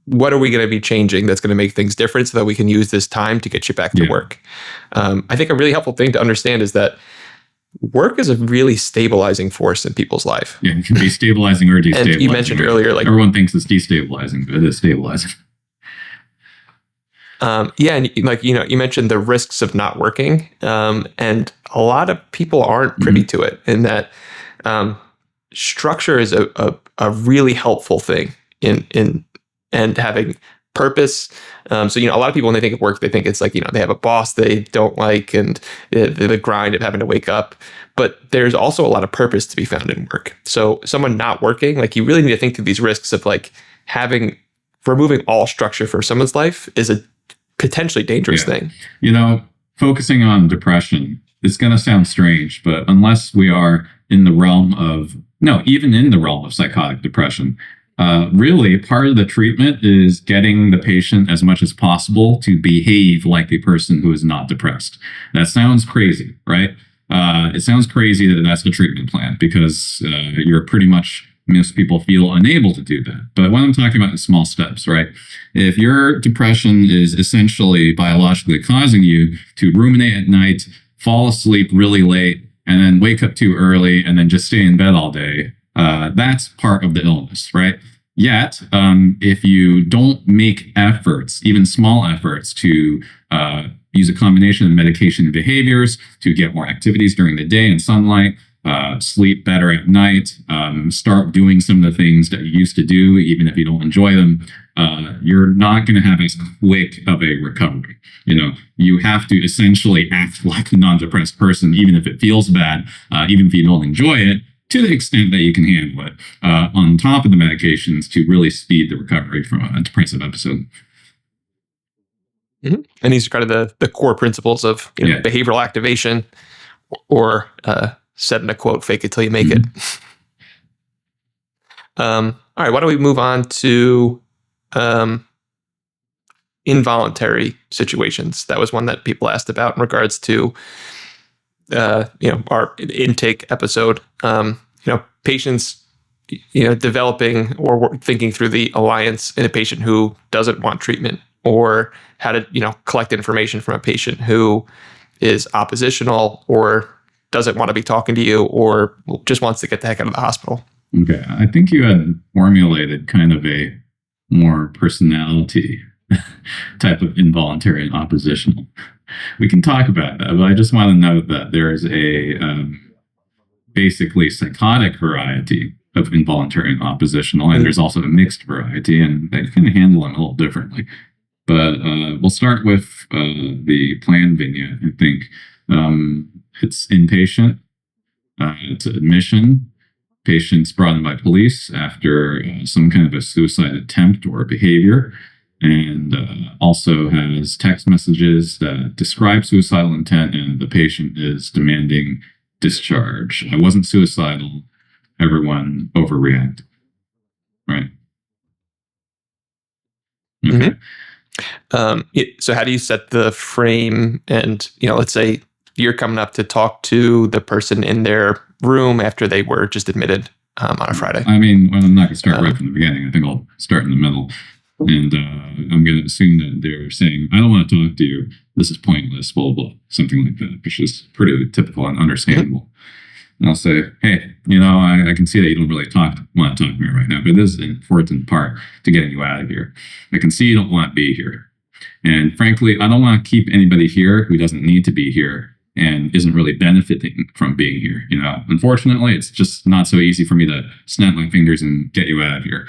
what are we going to be changing that's going to make things different so that we can use this time to get you back to work? I think a really helpful thing to understand is that work is a really stabilizing force in people's life. Yeah, it can be stabilizing or destabilizing. And you mentioned earlier, everyone thinks it's destabilizing, but it is stabilizing. And you mentioned the risks of not working, and a lot of people aren't privy to it. And that structure is a really helpful thing in having purpose. So a lot of people, when they think of work, they think it's they have a boss they don't like and the grind of having to wake up. But there's also a lot of purpose to be found in work. So someone not working, you really need to think through these risks of removing all structure for someone's life is a potentially dangerous thing. Focusing on depression, it's going to sound strange, but unless we are in the realm of, even in the realm of psychotic depression, really, part of the treatment is getting the patient as much as possible to behave like a person who is not depressed. That sounds crazy, right? It sounds crazy that that's the treatment plan because most people feel unable to do that. But what I'm talking about is small steps, right? If your depression is essentially biologically causing you to ruminate at night, fall asleep really late, and then wake up too early, and then just stay in bed all day, that's part of the illness, right? Yet, if you don't make efforts, even small efforts, to use a combination of medication and behaviors to get more activities during the day and sunlight, sleep better at night, start doing some of the things that you used to do, even if you don't enjoy them, you're not going to have as quick of a recovery. You have to essentially act like a non-depressed person, even if it feels bad, even if you don't enjoy it, to the extent that you can handle it, on top of the medications to really speed the recovery from a depressive episode. Mm-hmm. And these are kind of the core principles of behavioral activation, or said in a quote, fake it till you make it. All right, why don't we move on to involuntary situations? That was one that people asked about in regards to our intake episode. Patients, developing or thinking through the alliance in a patient who doesn't want treatment, or how to, collect information from a patient who is oppositional or doesn't want to be talking to you or just wants to get the heck out of the hospital. Okay. I think you had formulated kind of a more personality type of involuntary and oppositional. We can talk about that, but I just want to note that there's a basically psychotic variety of involuntary and oppositional, and there's also a mixed variety, and they kind of handle them a little differently. But we'll start with the plan vignette. I think it's inpatient, it's admission, patients brought in by police after some kind of a suicide attempt or behavior. and also has text messages that describe suicidal intent, and the patient is demanding discharge. I wasn't suicidal. Everyone overreacted. Right. Okay. So how do you set the frame? And, let's say you're coming up to talk to the person in their room after they were just admitted on a Friday. I mean, I'm not going to start right from the beginning. I think I'll start in the middle. And I'm going to assume that they're saying, I don't want to talk to you. This is pointless, blah, blah, something like that, which is pretty typical and understandable. Mm-hmm. And I'll say, hey, I can see that you don't really want to talk to me right now, but this is an important part to getting you out of here. I can see you don't want to be here. And frankly, I don't want to keep anybody here who doesn't need to be here and isn't really benefiting from being here. Unfortunately, it's just not so easy for me to snap my fingers and get you out of here.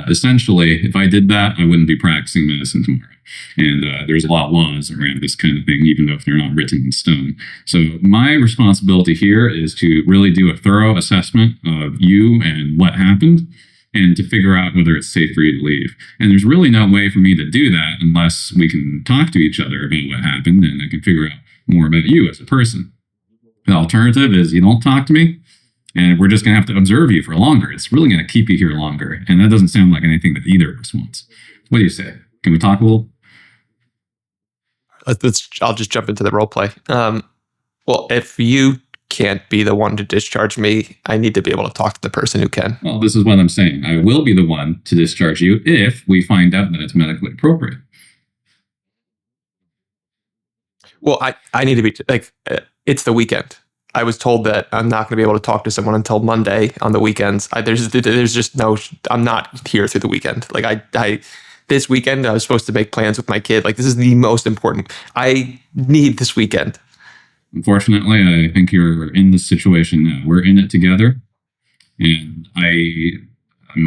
Essentially, if I did that, I wouldn't be practicing medicine tomorrow. And there's a lot of laws around this kind of thing, even though if they're not written in stone. So my responsibility here is to really do a thorough assessment of you and what happened, and to figure out whether it's safe for you to leave. And there's really no way for me to do that unless we can talk to each other about what happened, and I can figure out more about you as a person. The alternative is you don't talk to me, and we're just going to have to observe you for longer. It's really going to keep you here longer, and that doesn't sound like anything that either of us wants. What do you say? Can we talk a little? I'll just jump into the role play. Well, if you can't be the one to discharge me, I need to be able to talk to the person who can. Well, this is what I'm saying. I will be the one to discharge you if we find out that it's medically appropriate. Well, I need to be it's the weekend. I was told that I'm not going to be able to talk to someone until Monday on the weekends. There's just no. I'm not here through the weekend. This weekend I was supposed to make plans with my kid. This is the most important. I need this weekend. Unfortunately, I think you're in this situation now. We're in it together, and I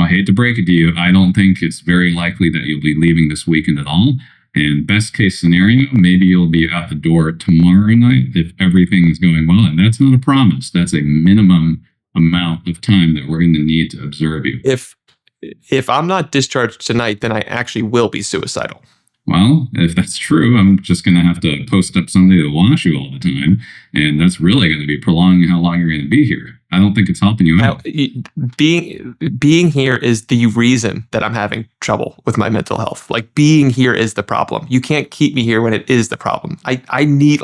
hate to break it to you. I don't think it's very likely that you'll be leaving this weekend at all. And best case scenario, maybe you'll be out the door tomorrow night if everything is going well. And that's not a promise. That's a minimum amount of time that we're going to need to observe you. If I'm not discharged tonight, then I actually will be suicidal. Well, if that's true, I'm just going to have to post up somebody to watch you all the time. And that's really going to be prolonging how long you're going to be here. I don't think it's helping you out. Being here is the reason that I'm having trouble with my mental health. Being here is the problem. You can't keep me here when it is the problem. I need,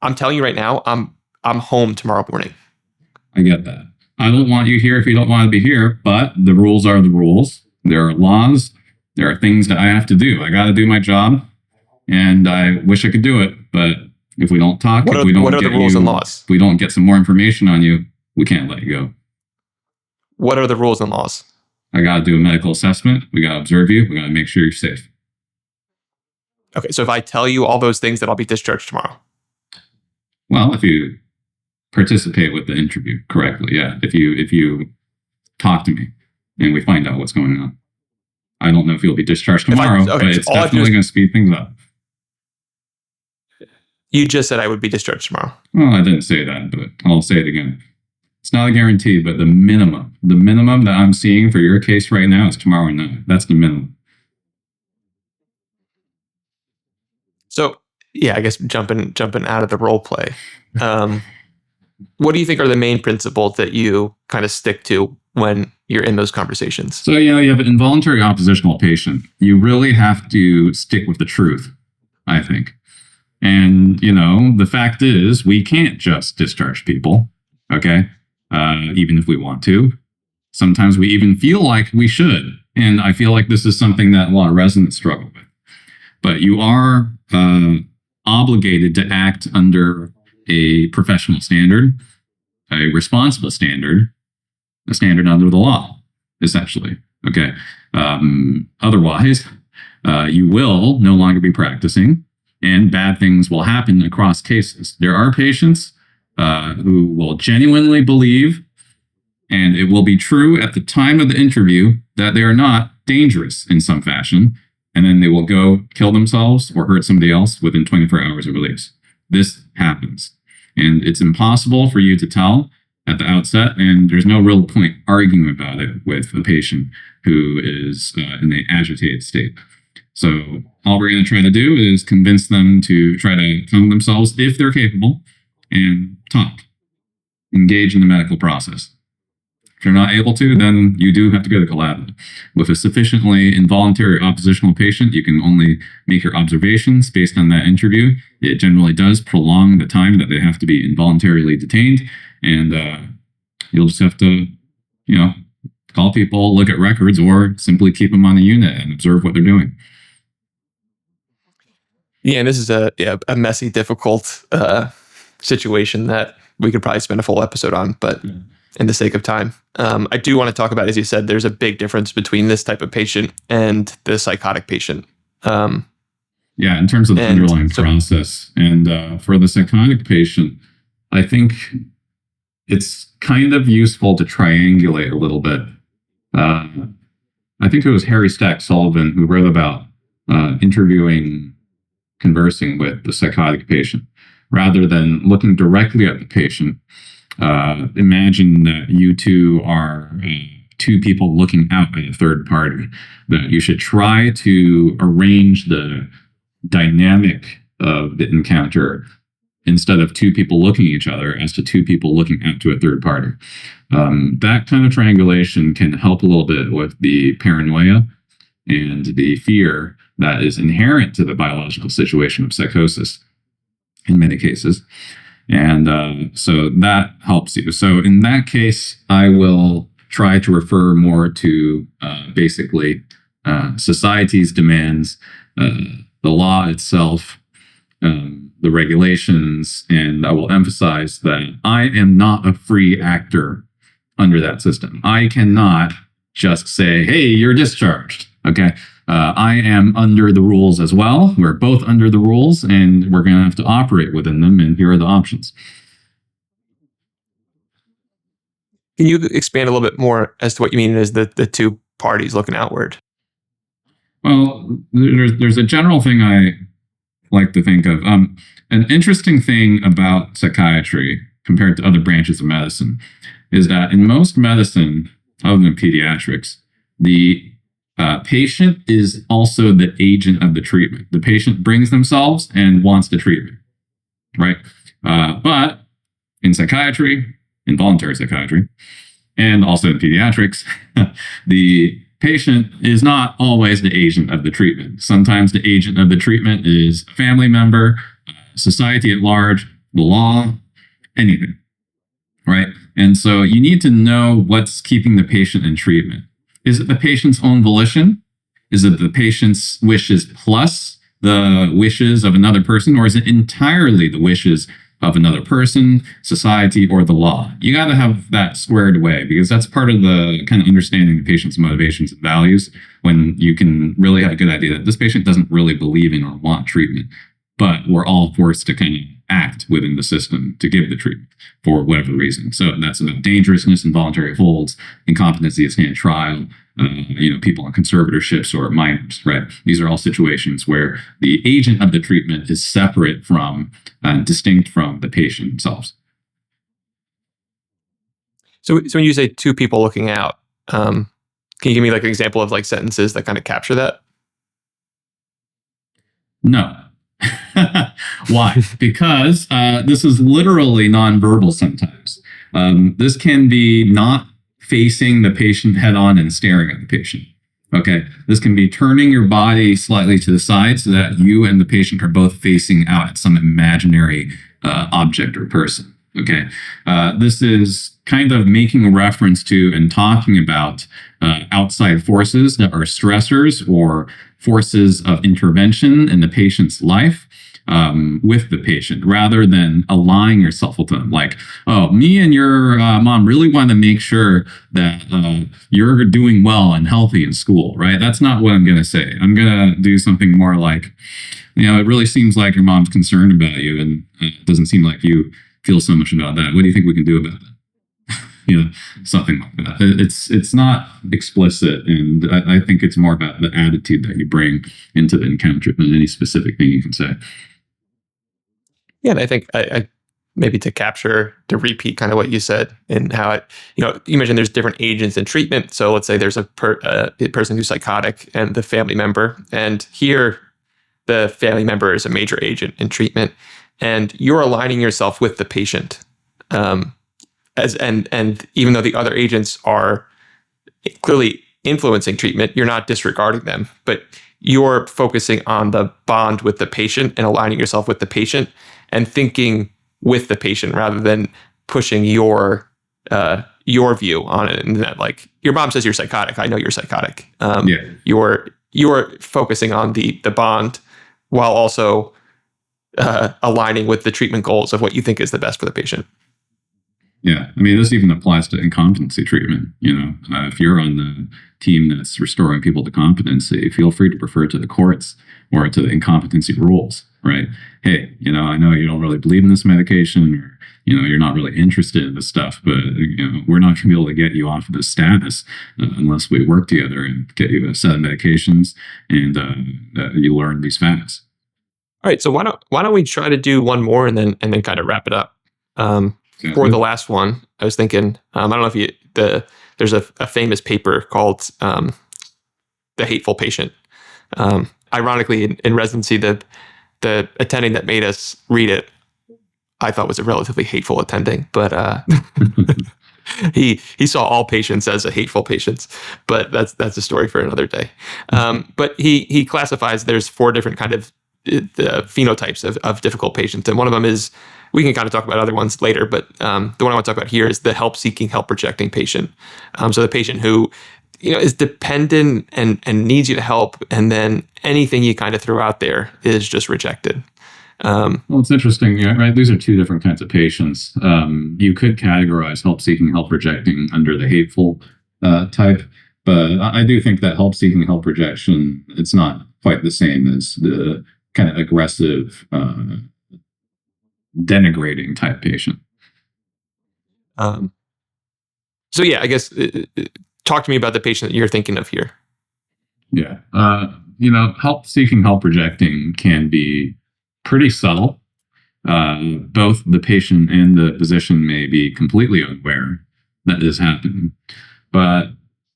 I'm telling you right now, I'm home tomorrow morning. I get that. I don't want you here if you don't want to be here, but the rules are the rules. There are laws. There are things that I have to do. I got to do my job, and I wish I could do it. But if we don't talk, what are the rules and laws? If we don't get some more information on you, we can't let you go. What are the rules and laws? I got to do a medical assessment. We got to observe you. We got to make sure you're safe. Okay, so if I tell you all those things, then I'll be discharged tomorrow. Well, if you participate with the interview correctly, yeah. If you talk to me and we find out what's going on. I don't know if you'll be discharged tomorrow, but it's definitely going to speed things up. You just said I would be discharged tomorrow. Well, I didn't say that, but I'll say it again. It's not a guarantee, but the minimum that I'm seeing for your case right now is tomorrow night. That's the minimum. So, yeah, I guess jumping out of the role play. What do you think are the main principles that you kind of stick to when you're in those conversations? So, you have an involuntary oppositional patient. You really have to stick with the truth, I think. And, the fact is we can't just discharge people, okay? Even if we want to. Sometimes we even feel like we should. And I feel like this is something that a lot of residents struggle with. But you are obligated to act under a professional standard, a responsible standard, a standard under the law, essentially. Okay. Otherwise, you will no longer be practicing, and bad things will happen across cases. There are patients who will genuinely believe, and it will be true at the time of the interview, that they are not dangerous in some fashion, and then they will go kill themselves or hurt somebody else within 24 hours of release. This happens. And it's impossible for you to tell at the outset, and there's no real point arguing about it with a patient who is in an agitated state. So all we're going to try to do is convince them to try to calm themselves if they're capable and talk, engage in the medical process. If you're not able to, then you do have to go to collab. With a sufficiently involuntary oppositional patient, you can only make your observations based on that interview. It generally does prolong the time that they have to be involuntarily detained. And you'll just have to, call people, look at records, or simply keep them on the unit and observe what they're doing. Yeah, and this is a messy, difficult situation that we could probably spend a full episode on, but in the sake of time, I do want to talk about, as you said, there's a big difference between this type of patient and the psychotic patient. In terms of the underlying process. And for the psychotic patient, I think it's kind of useful to triangulate a little bit. I think it was Harry Stack Sullivan who wrote about conversing with the psychotic patient. Rather than looking directly at the patient, imagine that you two are two people looking out at a third party. That you should try to arrange the dynamic of the encounter instead of two people looking at each other as to two people looking out to a third party. That kind of triangulation can help a little bit with the paranoia and the fear that is inherent to the biological situation of psychosis in many cases. And so that helps you. So in that case, I will try to refer more to basically society's demands, the law itself, the regulations, and I will emphasize that I am not a free actor under that system. I cannot just say, hey, you're discharged. Okay. I am under the rules as well. We're both under the rules, and we're going to have to operate within them. And here are the options. Can you expand a little bit more as to what you mean as the two parties looking outward? Well, there's a general thing I like to think of. An interesting thing about psychiatry compared to other branches of medicine is that in most medicine, other than pediatrics, the patient is also the agent of the treatment. The patient brings themselves and wants the treatment, right? But in psychiatry, involuntary psychiatry, and also in pediatrics, the patient is not always the agent of the treatment. Sometimes the agent of the treatment is a family member, society at large, the law, anything, right? And so you need to know what's keeping the patient in treatment. Is it the patient's own volition? Is it the patient's wishes plus the wishes of another person? Or is it entirely the wishes of another person, society, or the law? You got to have that squared away, because that's part of the kind of understanding the patient's motivations and values, when you can really have a good idea that this patient doesn't really believe in or want treatment, but we're all forced to kind of act within the system to give the treatment for whatever reason. So that's about dangerousness, involuntary holds, incompetency to stand trial, people in conservatorships or minors, right? These are all situations where the agent of the treatment is separate from, distinct from the patient themselves. So when you say two people looking out, can you give me like an example of like sentences that kind of capture that? No. Why? Because this is literally nonverbal sometimes. This can be not facing the patient head on and staring at the patient. Okay. This can be turning your body slightly to the side so that you and the patient are both facing out at some imaginary object or person. Okay. This is kind of making a reference to and talking about outside forces that are stressors or forces of intervention in the patient's life with the patient, rather than aligning yourself with them. Like, oh, me and your mom really want to make sure that you're doing well and healthy in school, right? That's not what I'm going to say. I'm going to do something more like, it really seems like your mom's concerned about you, and it doesn't seem like you feel so much about that. What do you think we can do about that? Something like that. It's not explicit, and I think it's more about the attitude that you bring into the encounter than any specific thing you can say. Yeah, and I think I maybe to repeat kind of what you said and how it, you mentioned there's different agents in treatment. So let's say there's a person who's psychotic and the family member, and here the family member is a major agent in treatment, and you're aligning yourself with the patient. And even though the other agents are clearly influencing treatment, you're not disregarding them, but you're focusing on the bond with the patient and aligning yourself with the patient and thinking with the patient rather than pushing your view on it. And that, like, your mom says you're psychotic, I know you're psychotic. You're focusing on the bond while also aligning with the treatment goals of what you think is the best for the patient. Yeah, I mean, this even applies to incompetency treatment. If you're on the team that's restoring people to competency, feel free to refer to the courts or to the incompetency rules, right? Hey, I know you don't really believe in this medication, or, you're not really interested in this stuff, but, we're not going to be able to get you off of this status unless we work together and get you a set of medications and you learn these facts. All right, so why don't we try to do one more and then kind of wrap it up. For the last one, I was thinking, I don't know if there's a famous paper called The Hateful Patient. Ironically, in residency, the attending that made us read it, I thought was a relatively hateful attending, but he saw all patients as a hateful patients, but that's a story for another day. But he classifies, there's 4 different kind of the phenotypes of difficult patients, and one of them is, we can kind of talk about other ones later, but the one I want to talk about here is the help-seeking, help-rejecting patient. So the patient who, is dependent and needs you to help, and then anything you kind of throw out there is just rejected. Well, it's interesting, right? These are 2 different kinds of patients. You could categorize help-seeking, help-rejecting under the hateful type, but I do think that help-seeking, help-rejection, it's not quite the same as the kind of aggressive, denigrating type patient. So yeah, I guess talk to me about the patient that you're thinking of here. Yeah. Help seeking, help rejecting can be pretty subtle. Both the patient and the physician may be completely unaware that this happening. But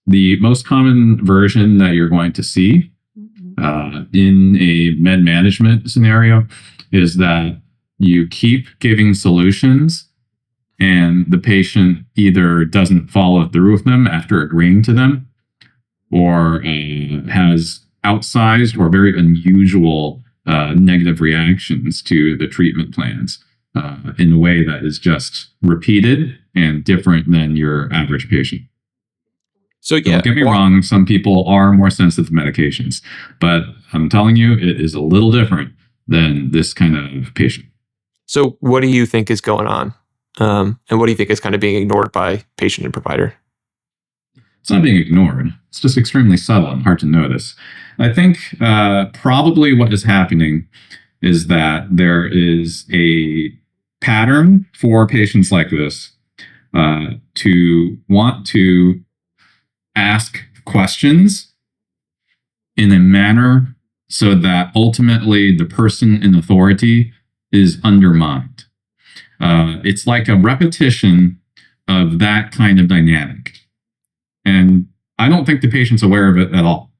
the most common version that you're going to see in a med management scenario is that you keep giving solutions and the patient either doesn't follow through with them after agreeing to them, or has outsized or very unusual negative reactions to the treatment plans in a way that is just repeated and different than your average patient. So yeah, don't get me wrong, some people are more sensitive to medications, but I'm telling you, it is a little different than this kind of patient. So what do you think is going on? And what do you think is kind of being ignored by patient and provider? It's not being ignored. It's just extremely subtle and hard to notice. I think probably what is happening is that there is a pattern for patients like this to want to ask questions in a manner so that ultimately the person in authority is undermined. It's like a repetition of that kind of dynamic. And I don't think the patient's aware of it at all.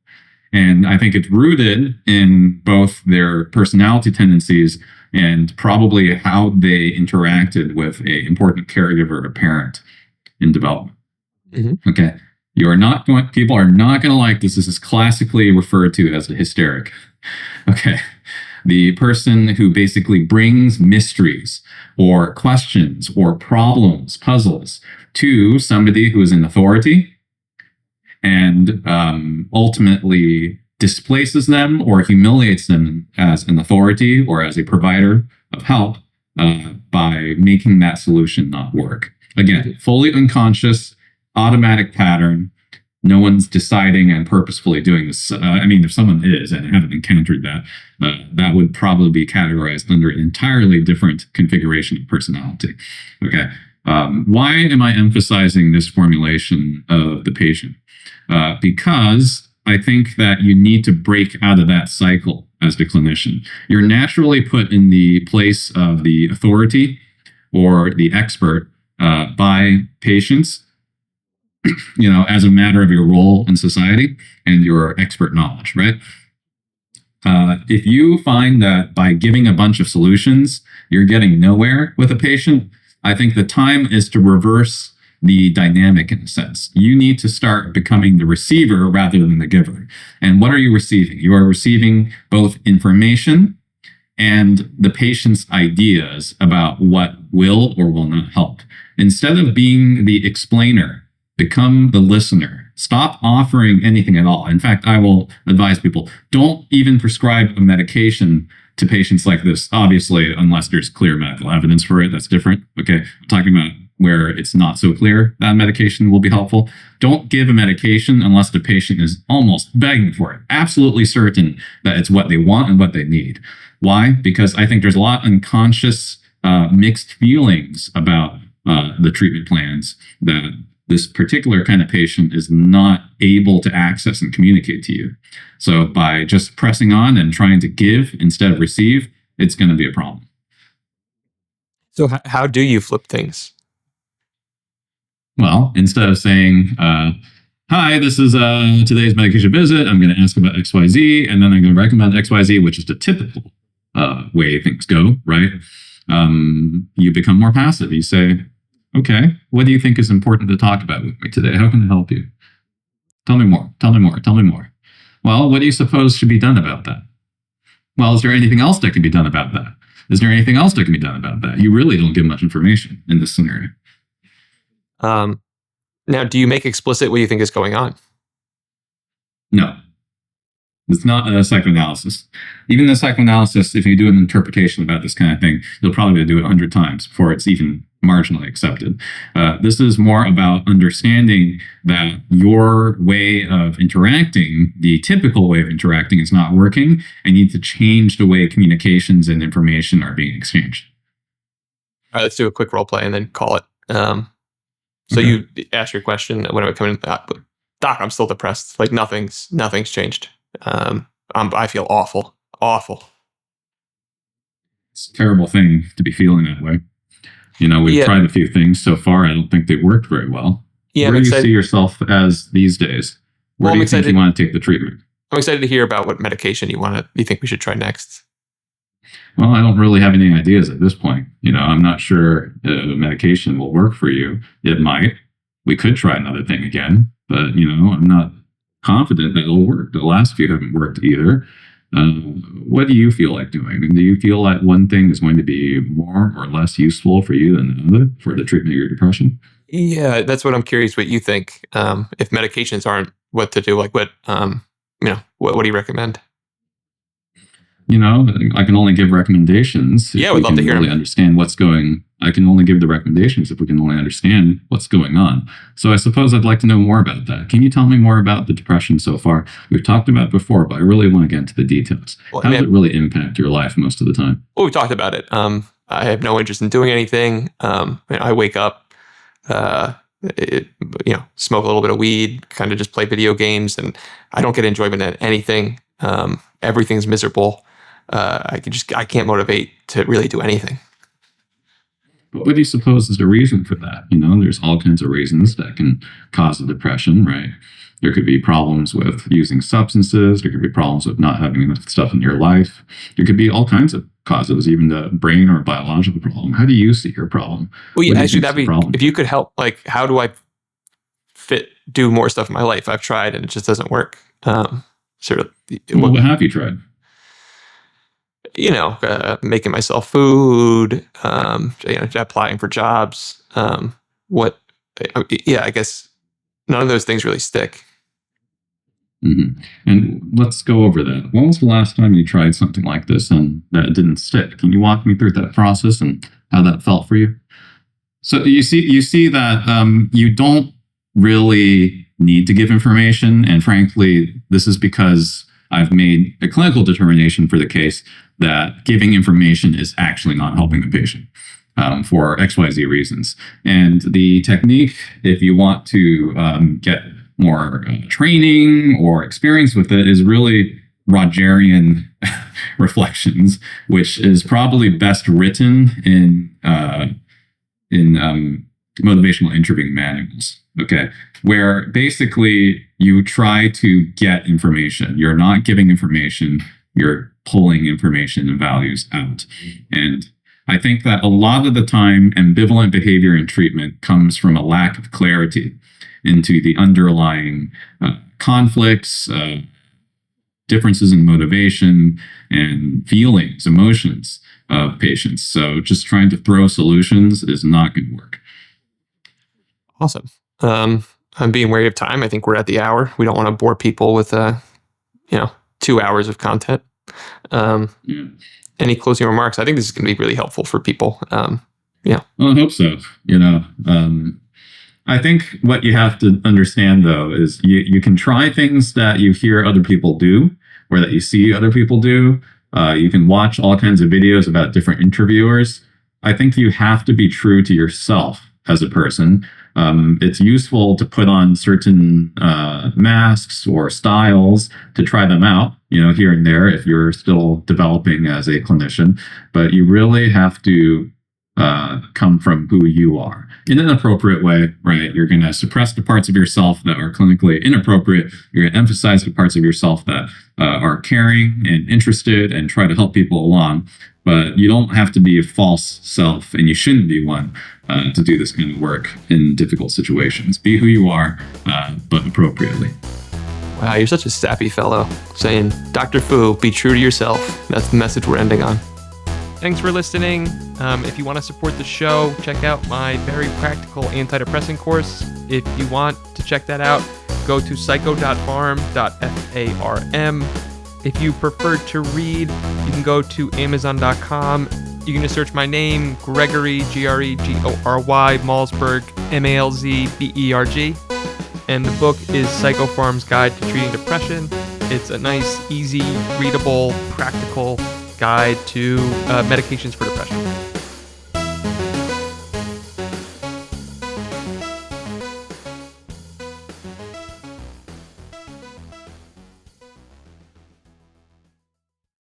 And I think it's rooted in both their personality tendencies and probably how they interacted with an important caregiver or parent in development. Mm-hmm. Okay. People are not going to like this. This is classically referred to as a hysteric. Okay. The person who basically brings mysteries or questions or problems, puzzles to somebody who is in authority and ultimately displaces them or humiliates them as an authority or as a provider of help by making that solution not work. Again, fully unconscious, automatic pattern. No one's deciding and purposefully doing this. If someone is and haven't encountered that, that would probably be categorized under an entirely different configuration of personality. Okay. Why am I emphasizing this formulation of the patient? Because I think that you need to break out of that cycle as the clinician. You're naturally put in the place of the authority or the expert by patients, as a matter of your role in society and your expert knowledge, right? If you find that by giving a bunch of solutions, you're getting nowhere with a patient, I think the time is to reverse the dynamic in a sense. You need to start becoming the receiver rather than the giver. And what are you receiving? You are receiving both information and the patient's ideas about what will or will not help. Instead of being the explainer, become the listener. Stop offering anything at all. In fact, I will advise people, don't even prescribe a medication to patients like this, obviously, unless there's clear medical evidence for it. That's different. Okay, I'm talking about where it's not so clear that medication will be helpful. Don't give a medication unless the patient is almost begging for it, absolutely certain that it's what they want and what they need. Why? Because I think there's a lot of unconscious mixed feelings about the treatment plans that this particular kind of patient is not able to access and communicate to you. So by just pressing on and trying to give instead of receive, it's going to be a problem. So how do you flip things? Well, instead of saying, hi, this is today's medication visit, I'm going to ask about XYZ, and then I'm going to recommend XYZ, which is the typical way things go, right? You become more passive. You say, okay, what do you think is important to talk about with me today? How can I help you? Tell me more, tell me more, tell me more. Well, what do you suppose should be done about that? Well, is there anything else that can be done about that? Is there anything else that can be done about that? You really don't give much information in this scenario. Now, do you make explicit what you think is going on? No. It's not a psychoanalysis. Even the psychoanalysis, if you do an interpretation about this kind of thing, you'll probably do it 100 times before it's even marginally accepted. This is more about understanding that your way of interacting, the typical way of interacting, is not working, and you need to change the way communications and information are being exchanged. All right, let's do a quick role play and then call it. So you ask your question when I come in, Doc, I'm still depressed. Like nothing's changed. I feel awful. It's a terrible thing to be feeling that way. We've tried a few things so far. I don't think they worked very well. Yeah, Where do you see yourself as these days? Where do you think you want to take the treatment? I'm excited to hear about what medication you think we should try next. Well, I don't really have any ideas at this point. I'm not sure medication will work for you. It might. We could try another thing again, but I'm not confident that it'll work. The last few haven't worked either. What do you feel like doing? Do you feel like one thing is going to be more or less useful for you than the other for the treatment of your depression? Yeah, that's what I'm curious what you think. If medications aren't what to do, like what do you recommend? I can only give recommendations. Yeah, we'd love to hear them. Understand what's going. I can only give the recommendations if we can only understand what's going on. So I suppose I'd like to know more about that. Can you tell me more about the depression so far? We've talked about it before, but I really want to get into the details. How does it really impact your life most of the time? Well, we talked about it. I have no interest in doing anything. I wake up, smoke a little bit of weed, kind of just play video games, and I don't get enjoyment at anything. Everything's miserable. I can't motivate to really do anything. But what do you suppose is the reason for that? There's all kinds of reasons that can cause a depression, right? There could be problems with using substances. There could be problems with not having enough stuff in your life. There could be all kinds of causes, even the brain or biological problem. How do you see your problem? Well, yeah, actually, that'd be, if you could help, like, how do I do more stuff in my life? I've tried and it just doesn't work. What have you tried? Making myself food, applying for jobs. I guess none of those things really stick. Mm-hmm. And let's go over that. When was the last time you tried something like this and that didn't stick? Can you walk me through that process and how that felt for you? So you see that you don't really need to give information. And frankly, this is because I've made a clinical determination for the case that giving information is actually not helping the patient for XYZ reasons. And the technique, if you want to get more training or experience with it, is really Rogerian reflections, which is probably best written in in motivational interviewing manuals. Okay, where basically you try to get information. You're not giving information. You're pulling information and values out. And I think that a lot of the time, ambivalent behavior in treatment comes from a lack of clarity into the underlying conflicts, differences in motivation and feelings, emotions of patients. So just trying to throw solutions is not going to work. Awesome. I'm being wary of time. I think we're at the hour. We don't want to bore people with 2 hours of content. Any closing remarks? I think this is going to be really helpful for people. Well, I hope so. I think what you have to understand, though, is you can try things that you hear other people do or that you see other people do. You can watch all kinds of videos about different interviewers. I think you have to be true to yourself as a person. It's useful to put on certain masks or styles to try them out, here and there if you're still developing as a clinician. But you really have to come from who you are in an appropriate way, right? You're going to suppress the parts of yourself that are clinically inappropriate. You're going to emphasize the parts of yourself that are caring and interested and try to help people along. But you don't have to be a false self, and you shouldn't be one to do this kind of work in difficult situations. Be who you are, but appropriately. Wow, you're such a sappy fellow, saying, Dr. Fu, be true to yourself. That's the message we're ending on. Thanks for listening. If you want to support the show, check out my very practical antidepressant course. If you want to check that out, go to psycho.farm.farm. If you prefer to read, you can go to amazon.com. You can just search my name, Gregory, Gregory, Malzberg, Malzberg. And the book is PsychoFarm's Guide to Treating Depression. It's a nice, easy, readable, practical guide to medications for depression.